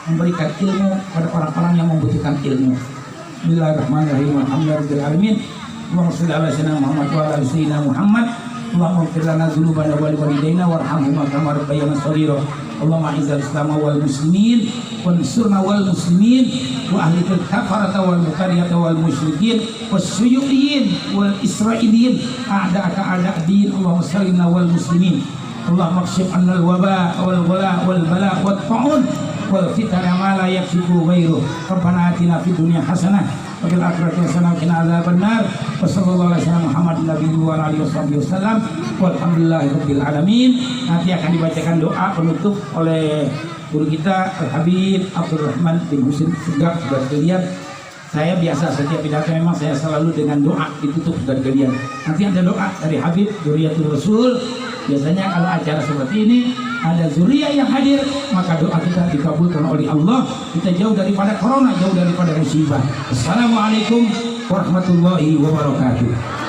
memberikan ilmu pada orang-orang yang membutuhkan ilmu. Bismillahirrahmanirrahim. Alhamdulillahirabbil Allahumma shalli ala sayyidina Muhammad wa ala ali sayyidina Muhammad. Allahumma ighfir lana dzunubana wa li walidayna warhamhuma kama rabbayana shaghira. Allahumma izzil Islam wal muslimin wansurna wal muslimin wa ahlikal kafarata wal mukariyata wal musyrikin wasyuyu'in wal israiliyin a'da'aka a'da'din. Allahumma sallimna wal muslimin. Allahumma kshif 'anna al waba wal ghala wal bala wat ta'un wal fitana ma la yakshifu ghairuh. Rabbana atina fid dunya hasanah wa fil akhirati hasanah wa qina adzabannar. Wa sallallahu alaihi wasallam Muhammadin nabiyyi wa alihi wasallam. Walhamdulillahirabbil alamin. Nanti akan dibacakan doa penutup oleh guru kita Al-Habib Abdurrahman bin Husin Segaf. Sudah sekalian, saya biasa setiap pidato memang saya selalu dengan doa ditutup. Sudah sekalian, nanti ada doa dari Habib Dzurriyyatul Rasul. Biasanya kalau acara seperti ini ada zuriyah yang hadir, maka doa kita dikabulkan oleh Allah. Kita jauh daripada corona, jauh daripada musibah. Assalamualaikum warahmatullahi wabarakatuh.